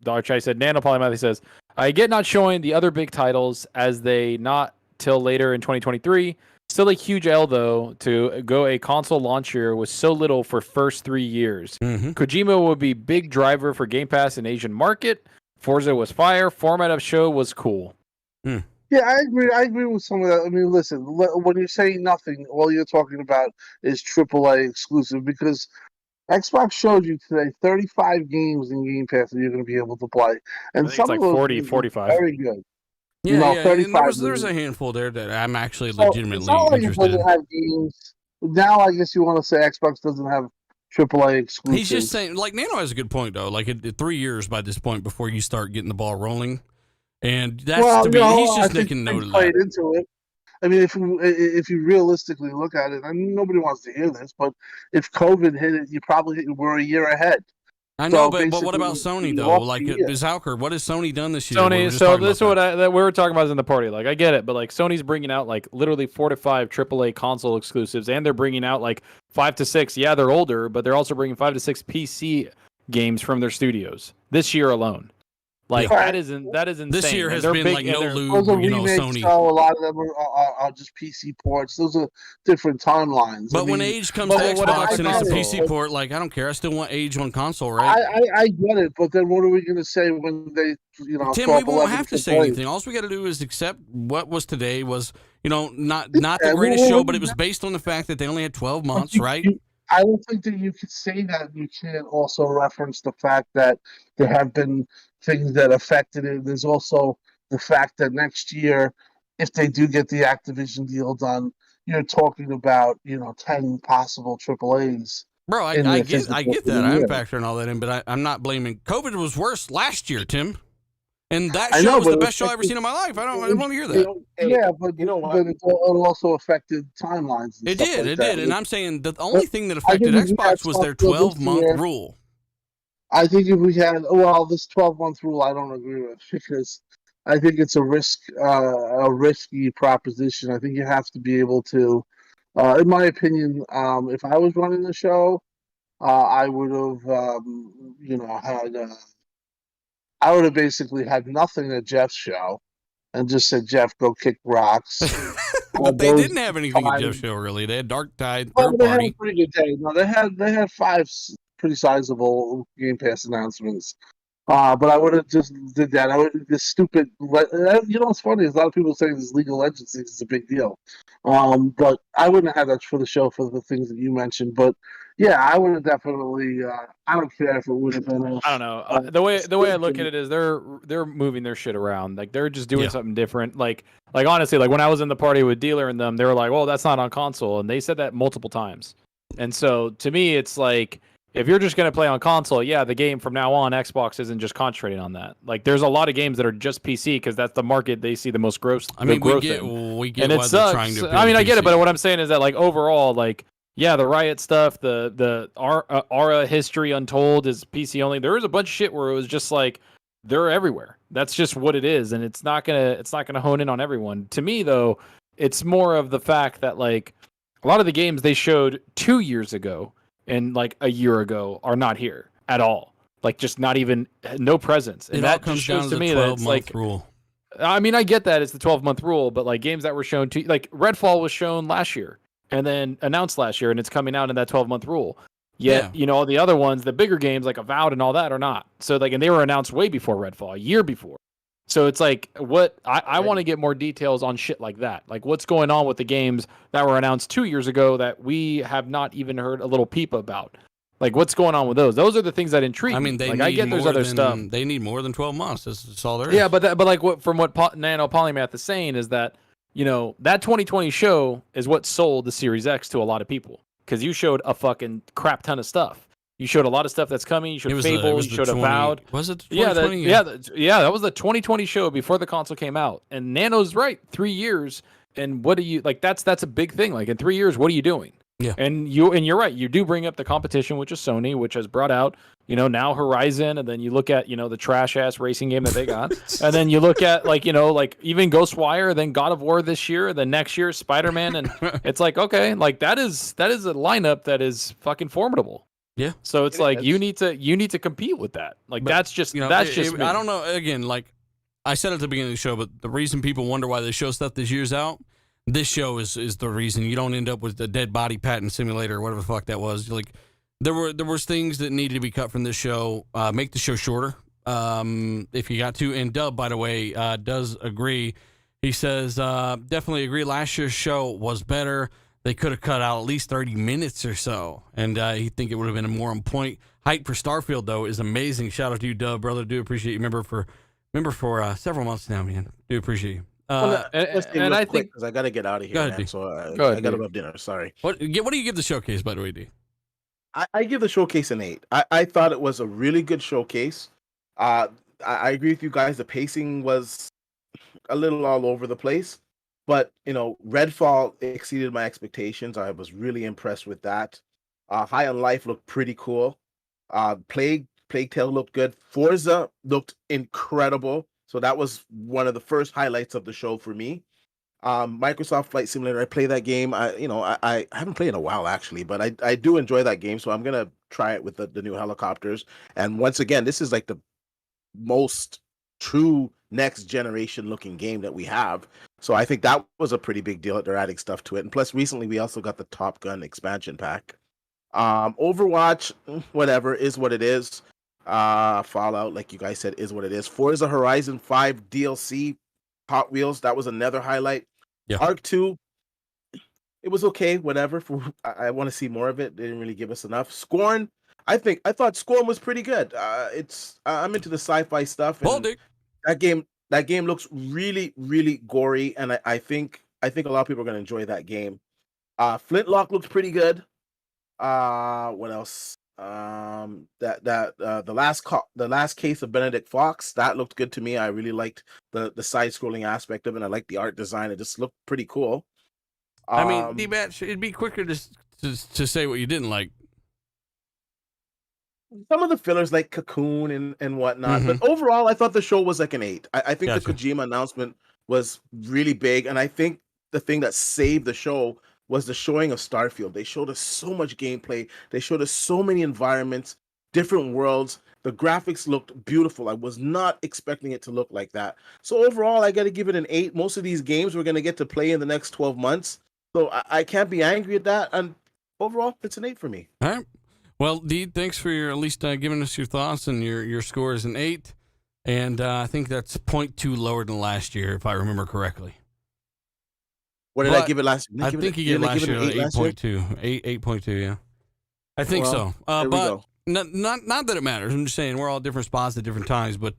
dollar chat. He said Nano Polymath. He says, I get not showing the other big titles as they not till later in 2023. Still a huge L though to go a console launch year with so little for first 3 years. Kojima will be big driver for Game Pass in Asian market. Forza was fire. Format of show was cool. Yeah, I agree. I agree with some of that. I mean, listen, when you're saying nothing, all you're talking about is AAA exclusive because Xbox showed you today 35 games in Game Pass that you're going to be able to play, and some like of those 40, 45. very good. Yeah, 35. There's a handful there that I'm actually legitimately it's not like interested in. Have games. Now, I guess you want to say Xbox doesn't have AAA exclusives. He's just saying, like Nano has a good point though. Like 3 years by this point before you start getting the ball rolling. And that's he's just making note of that. Into it. I mean, if you realistically look at it, I mean, nobody wants to hear this, but if COVID hit it, you probably were a year ahead. I know, but what about Sony though? Like, Zalker, what has Sony done this year? Sony, so this is what we were talking about in the party. Like, I get it, but like Sony's bringing out like literally 4 to 5 AAA console exclusives, and they're bringing out like 5 to 6. Yeah, they're older, but they're also bringing 5 to 6 PC games from their studios this year alone. Like that is insane. This year has been like no lube, Sony. So a lot of them are just PC ports. Those are different timelines. But when Age comes to Xbox and it's a PC port, like I don't care. I still want Age on console, right? I get it, but then what are we going to say when they, Tim, we won't have to say anything. All we got to do is accept what was today was, not the greatest show, but it was based on the fact that they only had 12 months, right? I don't think that you could say that. You can't also reference the fact that there have been things that affected it. There's also the fact that next year, if they do get the Activision deal done, you're talking about 10 possible AAAs. Bro, I get that. I'm factoring all that in, but I'm not blaming. COVID was worse last year, Tim. And that show was the best show I've ever seen in my life. I don't want to hear that. But it also affected timelines. It did. And I'm saying the only thing that affected Xbox was their 12-month rule. I think if we had, this 12-month rule, I don't agree with because I think it's a risky proposition. I think you have to be able to, in my opinion, if I was running the show, I would have, I would have basically had nothing at Jeff's show and just said, Jeff, go kick rocks. But they didn't have anything at Jeff's show, really. They had Dark Tide, third they party. Had a pretty good day. No, they had 5 pretty sizable Game Pass announcements. But I would have just did that. This stupid, what's funny is a lot of people saying this legal legends is a big deal. But I wouldn't have had that for the show for the things that you mentioned. But Yeah, I would have definitely. I don't care if it would have been. I don't know. The way I look at it is they're moving their shit around. Like they're just doing something different. Like honestly, like when I was in the party with Dealer and them, they were like, "Well, that's not on console," and they said that multiple times. And so to me, it's like if you're just gonna play on console, yeah, the game from now on, Xbox isn't just concentrating on that. Like there's a lot of games that are just PC because that's the market they see the most growth. I mean, we get and why it they're sucks. trying to. I mean, I get it, PC. but what I'm saying is that like overall, like. Yeah, the Riot stuff, the Aura history untold is PC only. There was a bunch of shit where it was just like they're everywhere. That's just what it is, and it's not gonna hone in on everyone. To me, though, it's more of the fact that like a lot of the games they showed 2 years ago and like a year ago are not here at all. Like just not even no presence. And It that all comes just down shows to to the me that it's 12-month like rule. I mean, I get that it's the 12-month rule, but like games that were shown to like Redfall was shown last year and then announced last year, and it's coming out in that 12-month rule. Yet, you know, all the other ones, the bigger games like Avowed and all that are not. So like, and they were announced way before Redfall, a year before. So it's like, what I want to get more details on shit like that. Like what's going on with the games that were announced 2 years ago that we have not even heard a little peep about. Like what's going on with those? Those are the things that intrigue me. I mean, they like, need I get there's other stuff. They need more than 12 months. That's all there is. Yeah, but like from what Nano Polymath is saying is that, you know, that 2020 show is what sold the Series X to a lot of people because you showed a fucking crap ton of stuff. You showed a lot of stuff that's coming. You showed Fable. You showed Avowed. Was it 2020? Yeah, that was the 2020 show before the console came out. And Nano's right, 3 years. And what do you like? That's a big thing. Like in 3 years, what are you doing? Yeah. And you're right. You do bring up the competition, which is Sony, which has brought out, you know, now Horizon, and then you look at, you know, the trash ass racing game that they got, and then you look at like, you know, like even Ghostwire, then God of War this year, then next year Spider-Man, and it's like, okay, like that is a lineup that is fucking formidable. Yeah. So it's like you need to compete with that. Like that's just me. I don't know. Again, like I said at the beginning of the show, but the reason people wonder why they show stuff this year's out. This show is the reason you don't end up with the dead body patent simulator or whatever the fuck that was. Like there was things that needed to be cut from this show. Make the show shorter, if you got to. And Dub, by the way, does agree. He says definitely agree. Last year's show was better. They could have cut out at least 30 minutes or so, and he think it would have been a more on point. Hype for Starfield though is amazing. Shout out to you, Dub, brother. Do appreciate you. Remember for several months now, man. Do appreciate you. And I think because I got to get out of here, ahead, man. So I ahead, got to have dinner. Sorry. What do you give the showcase, by the way, D? I give the showcase an 8. I thought it was a really good showcase. I agree with you guys. The pacing was a little all over the place, but you know, Redfall exceeded my expectations. I was really impressed with that. High on Life looked pretty cool. Plague Tale looked good. Forza looked incredible. So that was one of the first highlights of the show for me. Microsoft Flight Simulator, I play that game. I haven't played in a while actually, but I do enjoy that game. So I'm gonna try it with the new helicopters. And once again, this is like the most true next generation looking game that we have. So I think that was a pretty big deal that they're adding stuff to it. And plus, recently we also got the Top Gun expansion pack. Overwatch, whatever, is what it is. Fallout, like you guys said, is what it is. Forza Horizon 5 DLC, Hot Wheels, that was another highlight. Yeah. Arc 2, it was okay, whatever. I want to see more of it. They didn't really give us enough. Scorn, I thought Scorn was pretty good. I'm into the sci-fi stuff. And that game looks really, really gory, and I think a lot of people are gonna enjoy that game. Flintlock looks pretty good. What else? The last case of Benedict Fox, that looked good to me. I really liked the side-scrolling aspect of it. I liked the art design. It just looked pretty cool. I mean, D-Batch, it'd be quicker to say what you didn't like. Some of the fillers like Cocoon and whatnot, but overall, I thought the show was like an 8. I think the Kojima announcement was really big, and I think the thing that saved the show was the showing of Starfield. They showed us so much gameplay. They showed us so many environments, different worlds. The graphics looked beautiful. I was not expecting it to look like that. So overall, I got to give it an 8. Most of these games we're going to get to play in the next 12 months. So I can't be angry at that. And overall, it's an 8 for me. All right. Well, Dee, thanks for at least giving us your thoughts, and your score is an 8. And I think that's 0.2 lower than last year, if I remember correctly. What did I give it last year? I think you gave last year 8.2. 8.2, yeah. I think Well, so. there we But go. not that it matters. I'm just saying we're all at different spots at different times. But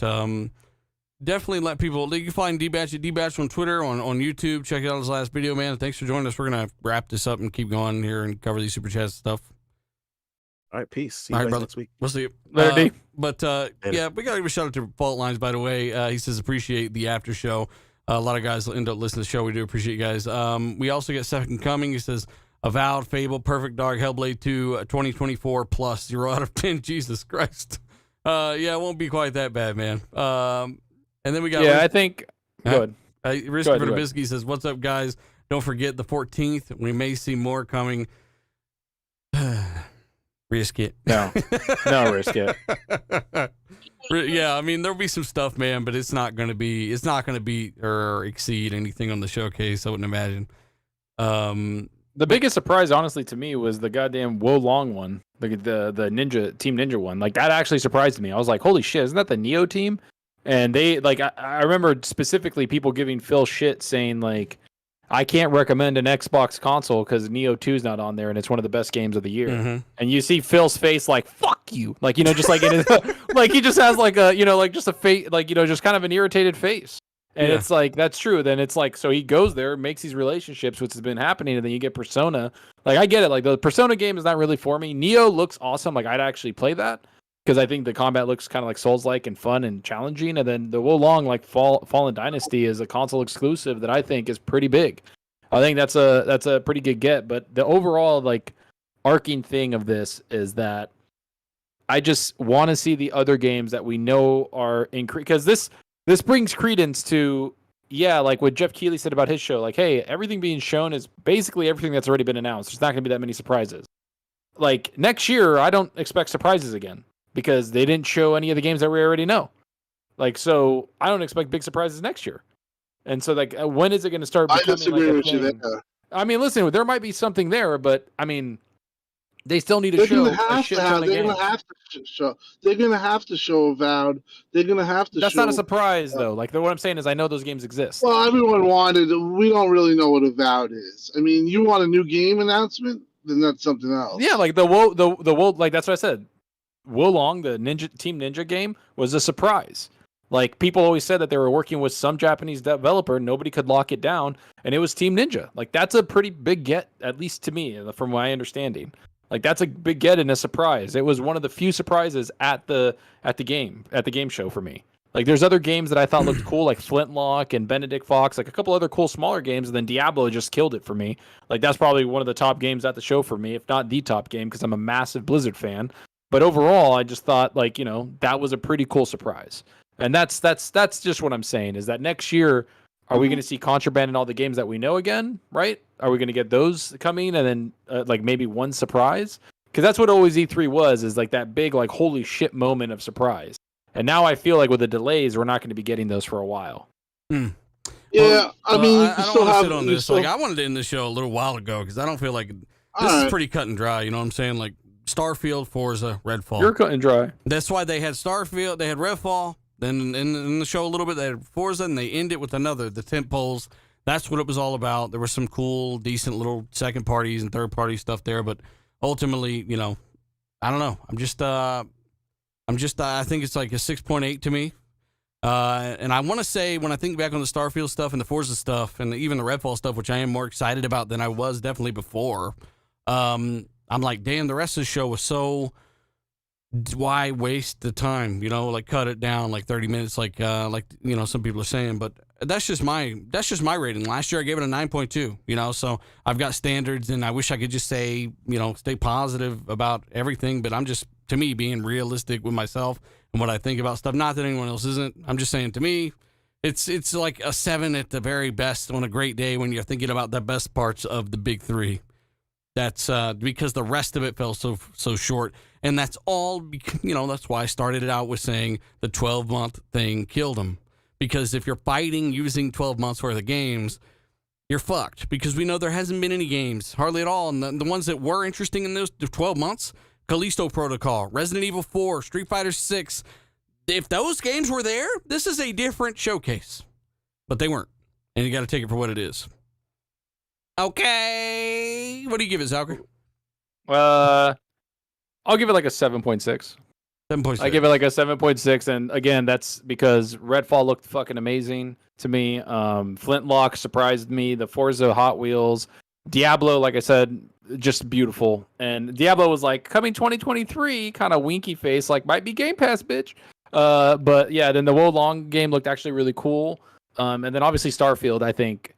definitely let people. You can find D-Batch at D-Batch on Twitter, on YouTube. Check out his last video, man. Thanks for joining us. We're going to wrap this up and keep going here and cover these super chats and stuff. All right, peace. See you All right, guys brother. next week. We'll see you. Later, D. But yeah, we got to give a shout out to Fault Lines, by the way. He says, appreciate the after show. A lot of guys will end up listening to the show. We do appreciate you guys. We also get Second Coming. He says, Avowed, Fable, Perfect Dark, Hellblade 2, 2024 plus 0 out of 10. Jesus Christ. Yeah, it won't be quite that bad, man. And then we got... Yeah, I think... Good. Risk for the Biscuit says, what's up, guys? Don't forget the 14th. We may see more coming. Risk it. No risk it. Yeah, I mean there'll be some stuff, man, but it's not gonna be or exceed anything on the showcase. I wouldn't imagine. The biggest surprise, honestly, to me was the goddamn Wo Long one, the Ninja Team Ninja one. Like that actually surprised me. I was like, holy shit, isn't that the Neo team? And they like I remember specifically people giving Phil shit saying like, I can't recommend an Xbox console because Neo 2's not on there and it's one of the best games of the year. Mm-hmm. And you see Phil's face like, fuck you. Like, just like in his, like he just has like a, like just a face, like, just kind of an irritated face. And it's like, that's true. Then it's like, so he goes there, makes these relationships, which has been happening. And then you get Persona. Like, I get it. Like the Persona game is not really for me. Neo looks awesome. Like I'd actually play that because I think the combat looks kind of like Souls-like and fun and challenging. And then the Wo Long, like Fallen Dynasty is a console exclusive that I think is pretty big. I think that's a pretty good get. But the overall like arcing thing of this is that I just want to see the other games that we know are because this brings credence to, like what Jeff Keighley said about his show. Like, hey, everything being shown is basically everything that's already been announced. There's not going to be that many surprises. Like next year, I don't expect surprises again because they didn't show any of the games that we already know. Like, so I don't expect big surprises next year. And so, like, when is it going to start becoming I disagree like with you there. I mean, listen, there might be something there, but I mean, they still need to They're show gonna a have shit to ton have. of They're games. gonna have to show. They're gonna have to show Avowed. They're gonna have to. That's show, not a surprise, though. Like, what I'm saying is, I know those games exist. Well, everyone wanted. We don't really know what Avowed is. I mean, you want a new game announcement? Then that's something else. Yeah, like the Wo, like that's what I said. Wo Long, the Team Ninja game, was a surprise. Like people always said that they were working with some Japanese developer, nobody could lock it down, and it was Team Ninja. Like that's a pretty big get, at least to me, from my understanding. Like that's a big get and a surprise. It was one of the few surprises at the game show for me. Like there's other games that I thought looked cool, like Flintlock and Benedict Fox, like a couple other cool smaller games, and then Diablo just killed it for me. Like that's probably one of the top games at the show for me, if not the top game, because I'm a massive Blizzard fan. But overall, I just thought like, that was a pretty cool surprise. And that's just what I'm saying is that next year, are we going to see Contraband and all the games that we know again, right? Are we going to get those coming and then like maybe one surprise? Because that's what always E3 was, is like that big like holy shit moment of surprise. And now I feel like with the delays, we're not going to be getting those for a while. Yeah, I mean, I don't want to sit on this. Like I wanted to end the show a little while ago because I don't feel like this is pretty cut and dry. You know what I'm saying? Like Starfield, Forza, Redfall. You're cut and dry. That's why they had Starfield, they had Redfall. Then in the show a little bit, they had Forza, and they end it with the tent poles. That's what it was all about. There were some cool, decent little second parties and third party stuff there, but ultimately, I don't know. I think it's like a 6.8 to me. And I want to say when I think back on the Starfield stuff and the Forza stuff and even the Redfall stuff, which I am more excited about than I was definitely before. I'm like, damn, the rest of the show was so. Why waste the time? Like cut it down like 30 minutes, like some people are saying. But that's just my rating. Last year I gave it a 9.2. So I've got standards, and I wish I could just say stay positive about everything. But I'm just, to me, being realistic with myself and what I think about stuff. Not that anyone else isn't. I'm just saying, to me, it's like a 7 at the very best on a great day when you're thinking about the best parts of the big three. That's because the rest of it fell so short. And that's all, that's why I started it out with saying the 12-month thing killed them. Because if you're fighting using 12 months worth of games, you're fucked. Because we know there hasn't been any games, hardly at all. And the ones that were interesting in those 12 months, Callisto Protocol, Resident Evil 4, Street Fighter 6, if those games were there, this is a different showcase. But they weren't. And you got to take it for what it is. Okay. What do you give it, Zalker? I'll give it like a 7.6. 7.6. I give it like a 7.6, and again, that's because Redfall looked fucking amazing to me. Flintlock surprised me. The Forza Hot Wheels, Diablo, like I said, just beautiful. And Diablo was like coming 2023, kind of winky face, like might be Game Pass, bitch. But yeah, then the Wo Long game looked actually really cool. And then obviously Starfield, I think,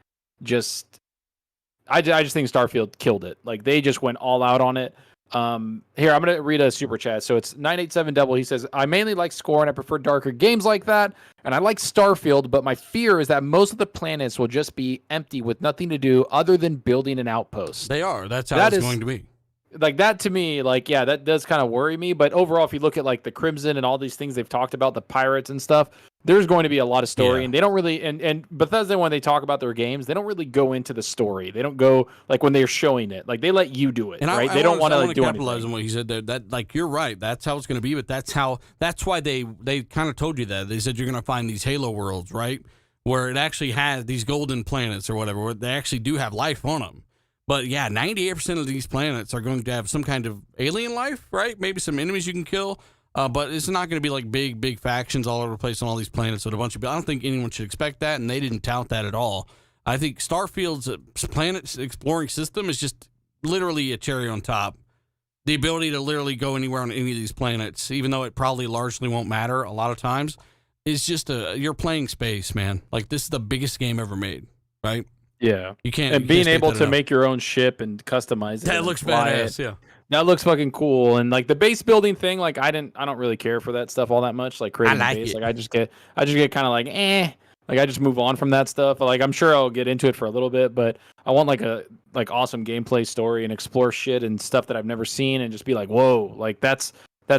I just think Starfield killed it. Like they just went all out on it. Here, I'm going to read a super chat. So it's 987 Double. He says, I mainly like Score and I prefer darker games like that. And I like Starfield, but my fear is that most of the planets will just be empty with nothing to do other than building an outpost. They are. That's how it's going to be. Like that to me, like, yeah, that does kind of worry me. But overall, if you look at like the Crimson and all these things they've talked about, the pirates and stuff, there's going to be a lot of story. And they don't really, and Bethesda, when they talk about their games, they don't really go into the story. They don't go like when they're showing it, like they let you do it, and right? They don't want to like, do capitalize anything. on what he said there. That like you're right. That's how it's going to be. But that's why they kind of told you that. They said you're going to find these Halo worlds, right, where it actually has these golden planets or whatever, where they actually do have life on them. But yeah, 98% of these planets are going to have some kind of alien life, right? Maybe some enemies you can kill. But it's not going to be like big factions all over the place on all these planets with a bunch of people. I don't think anyone should expect that, and they didn't tout that at all. I think Starfield's planet exploring system is just literally a cherry on top. The ability to literally go anywhere on any of these planets, even though it probably largely won't matter a lot of times, is just you're playing space, man. Like this is the biggest game ever made, right? Yeah, you can't. And being able to make your own ship and customize it. That looks badass. Yeah, that looks fucking cool. And like the base building thing, like I don't really care for that stuff all that much. Like creating a base, like I just get kind of like like I just move on from that stuff. Like I'm sure I'll get into it for a little bit, but I want like a awesome gameplay story and explore shit and stuff that I've never seen and just be like, whoa, like that's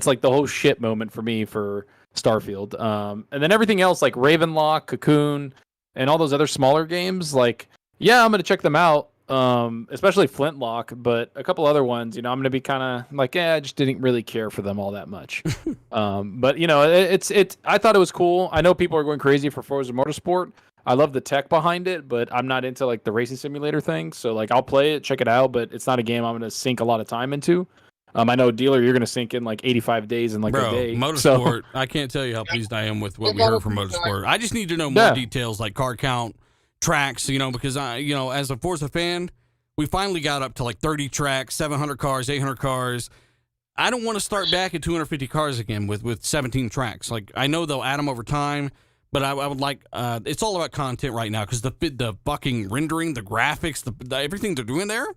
like the whole shit moment for me for Starfield. And then everything else like Ravenlock, Cocoon, and all those other smaller games, like. Yeah, I'm going to check them out, especially Flintlock, but a couple other ones, I'm going to be kind of like, I just didn't really care for them all that much. But, I thought it was cool. I know people are going crazy for Forza Motorsport. I love the tech behind it, but I'm not into, like, the racing simulator thing. So, like, I'll play it, check it out, but it's not a game I'm going to sink a lot of time into. I know, Dealer, you're going to sink in, like, 85 days in, like, a day. Motorsport, I can't tell you how pleased I am with what we heard from Motorsport. I just need to know more details, like car count, tracks, because as a Forza fan, we finally got up to like 30 tracks, 700 cars, 800 cars. I don't want to start back at 250 cars again with 17 tracks. Like I know they'll add them over time, but I would like it's all about content right now because the fucking rendering, the graphics, the everything they're doing there,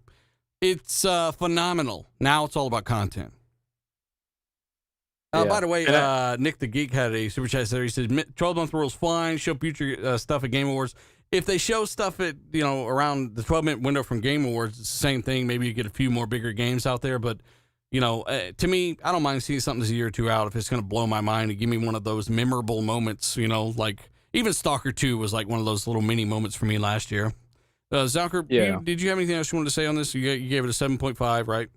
it's phenomenal. Now it's all about content. By the way, Nick the Geek had a super chat there. He said 12-month rule's fine. Show future stuff at Game Awards. If they show stuff at, around the 12-minute window from Game Awards, it's the same thing. Maybe you get a few more bigger games out there. But, to me, I don't mind seeing something that's a year or two out if it's going to blow my mind and give me one of those memorable moments, like even Stalker 2 was like one of those little mini moments for me last year. Zucker, did you have anything else you wanted to say on this? You gave it a 7.5, right?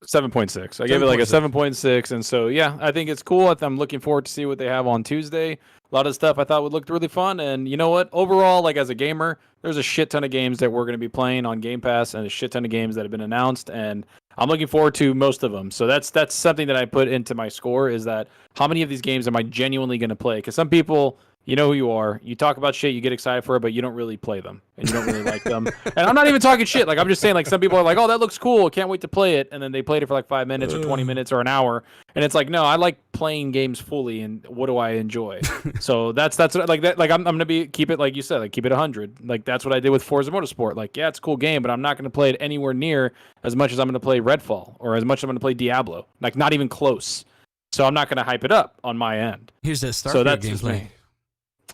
7.6. I gave it like a 7.6. And so, yeah, I think it's cool. I'm looking forward to see what they have on Tuesday. A lot of stuff I thought would look really fun. And you know what? Overall, like as a gamer, there's a shit ton of games that we're going to be playing on Game Pass and a shit ton of games that have been announced. And I'm looking forward to most of them. So that's something that I put into my score is that how many of these games am I genuinely going to play? Because some people, you know who you are. You talk about shit, you get excited for it, but you don't really play them. And you don't really like them. And I'm not even talking shit. Like, I'm just saying, like, some people are like, oh, that looks cool. Can't wait to play it. And then they played it for like 5 minutes or 20 minutes or an hour. And it's like, no, I like playing games fully. And what do I enjoy? So that's like that. Like, I'm going to keep it, like you said, like, keep it 100. Like, that's what I did with Forza Motorsport. Like, yeah, it's a cool game, but I'm not going to play it anywhere near as much as I'm going to play Redfall or as much as I'm going to play Diablo. Like, not even close. So I'm not going to hype it up on my end. Here's that Starfield so that's gameplay.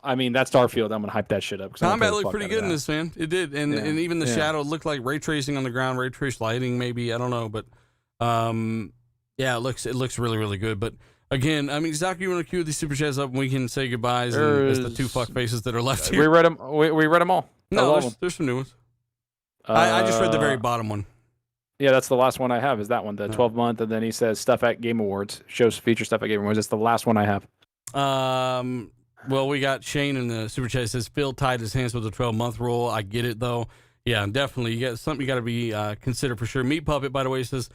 I mean, that Starfield, I'm going to hype that shit up. Combat looked pretty good in this, man. It did. And even the shadow looked like ray tracing on the ground, ray trace lighting, maybe. I don't know. But, it looks really, really good. But, again, I mean, Zach, you want to cue these super chats up and we can say goodbyes as the two fuck faces that are left here? We read them. We read them all. No, there's some new ones. I just read the very bottom one. Yeah, that's the last one I have is that one, the 12-month. And then he says stuff at Game Awards. Shows feature stuff at Game Awards. That's the last one I have. Well, we got Shane in the super chat says Phil tied his hands with the 12-month rule. I get it though. Yeah, definitely. You got something you got to be considered for sure. Meat Puppet, by the way, says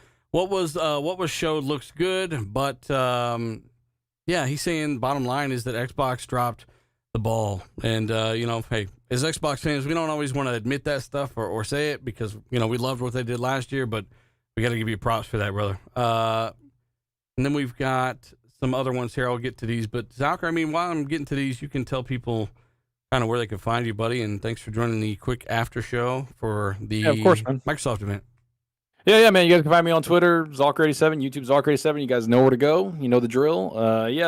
what was showed looks good, but yeah, he's saying bottom line is that Xbox dropped the ball, and hey, as Xbox fans, we don't always want to admit that stuff or say it because we loved what they did last year, but we got to give you props for that, brother. And then we've got some other ones here. I'll get to these, but Zalker, I mean, while I'm getting to these, you can tell people kind of where they can find you, buddy. And thanks for joining the quick after show for the of course, man. Microsoft event. Yeah, man. You guys can find me on Twitter, Zalker87, YouTube, Zalker87. You guys know where to go. You know the drill.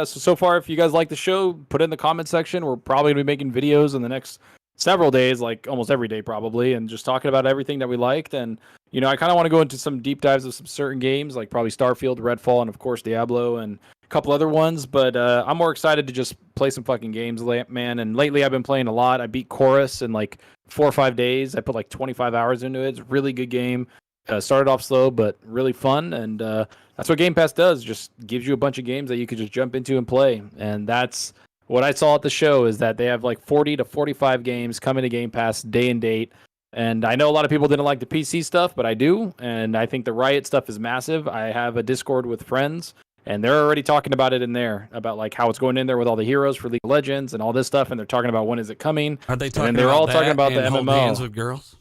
So far, if you guys like the show, put it in the comment section. We're probably going to be making videos in the next several days, like almost every day probably, and just talking about everything that we liked. And, I kind of want to go into some deep dives of some certain games, like probably Starfield, Redfall, and of course Diablo, and a couple other ones. But I'm more excited to just play some fucking games, man. And lately I've been playing a lot. I beat Chorus in like 4 or 5 days. I put like 25 hours into it. It's a really good game. Started off slow, but really fun, and that's what Game Pass does. Just gives you a bunch of games that you could just jump into and play. And that's what I saw at the show, is that they have like 40 to 45 games coming to Game Pass day and date. And I know a lot of people didn't like the PC stuff, but I do, and I think the Riot stuff is massive. I have a Discord with friends, and they're already talking about it in there, about like how it's going in there with all the heroes for League of Legends and all this stuff, and they're talking about when is it coming. Are they talking? And they're about all talking about the and hold MMO. hands with girls?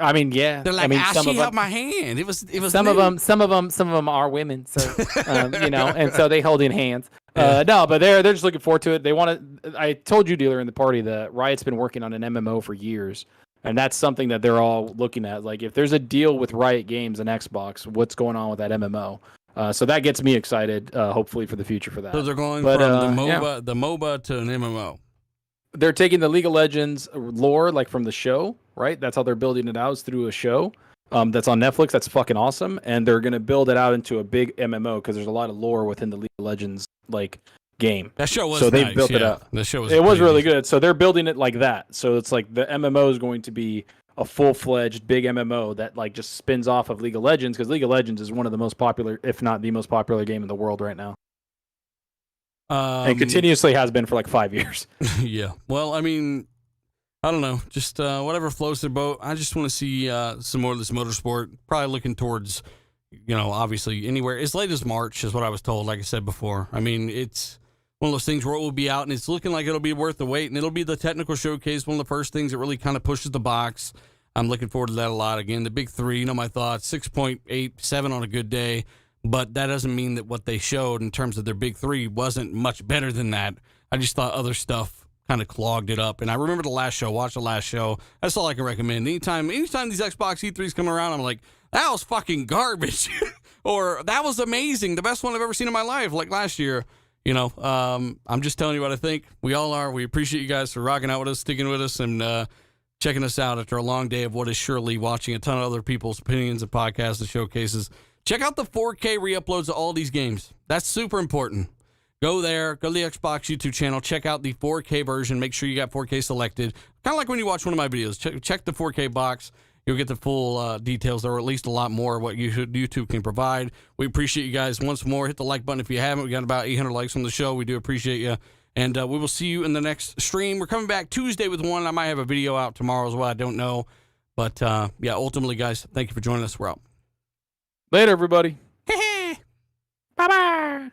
I mean, yeah. They're like, she held my hand. It was. Some of them are women, so and so they hold in hands. No, but they're just looking forward to it. They want to. I told you, dealer, in the party, that Riot's been working on an MMO for years, and that's something that they're all looking at. Like, if there's a deal with Riot Games and Xbox, what's going on with that MMO? So that gets me excited. Hopefully for the future for that. So they're going from the MOBA to an MMO. They're taking the League of Legends lore, like from the show, right? That's how they're building it out, is through a show that's on Netflix. That's fucking awesome. And they're going to build it out into a big MMO because there's a lot of lore within the League of Legends like game. That show was so nice, they built it up. The show was really good. So they're building it like that. So it's like the MMO is going to be a full-fledged big MMO that like just spins off of League of Legends, because League of Legends is one of the most popular, if not the most popular game in the world right now. And continuously has been for like 5 years. Yeah. Well, I mean, I don't know. Just whatever floats their boat. I just want to see some more of this motorsport. Probably looking towards, obviously anywhere as late as March is what I was told. Like I said before. I mean, it's one of those things where it will be out, and it's looking like it'll be worth the wait, and it'll be the technical showcase. One of the first things that really kind of pushes the box. I'm looking forward to that a lot. Again, the big three. My thoughts: 6.87 on a good day. But that doesn't mean that what they showed in terms of their big three wasn't much better than that. I just thought other stuff kind of clogged it up. And I remember the last show, watch the last show. That's all I can recommend. Anytime these Xbox E3s come around, I'm like, that was fucking garbage. Or that was amazing. The best one I've ever seen in my life, like last year. I'm just telling you what I think. We all are. We appreciate you guys for rocking out with us, sticking with us, and checking us out after a long day of what is surely watching a ton of other people's opinions and podcasts and showcases. Check out the 4K re-uploads of all these games. That's super important. Go there, go to the Xbox YouTube channel, check out the 4K version. Make sure you got 4K selected. Kind of like when you watch one of my videos. Check the 4K box. You'll get the full details, or at least a lot more of what YouTube can provide. We appreciate you guys once more. Hit the like button if you haven't. We got about 800 likes on the show. We do appreciate you. And we will see you in the next stream. We're coming back Tuesday with one. I might have a video out tomorrow as well. I don't know. But, ultimately, guys, thank you for joining us. We're out. Later, everybody. Bye-bye.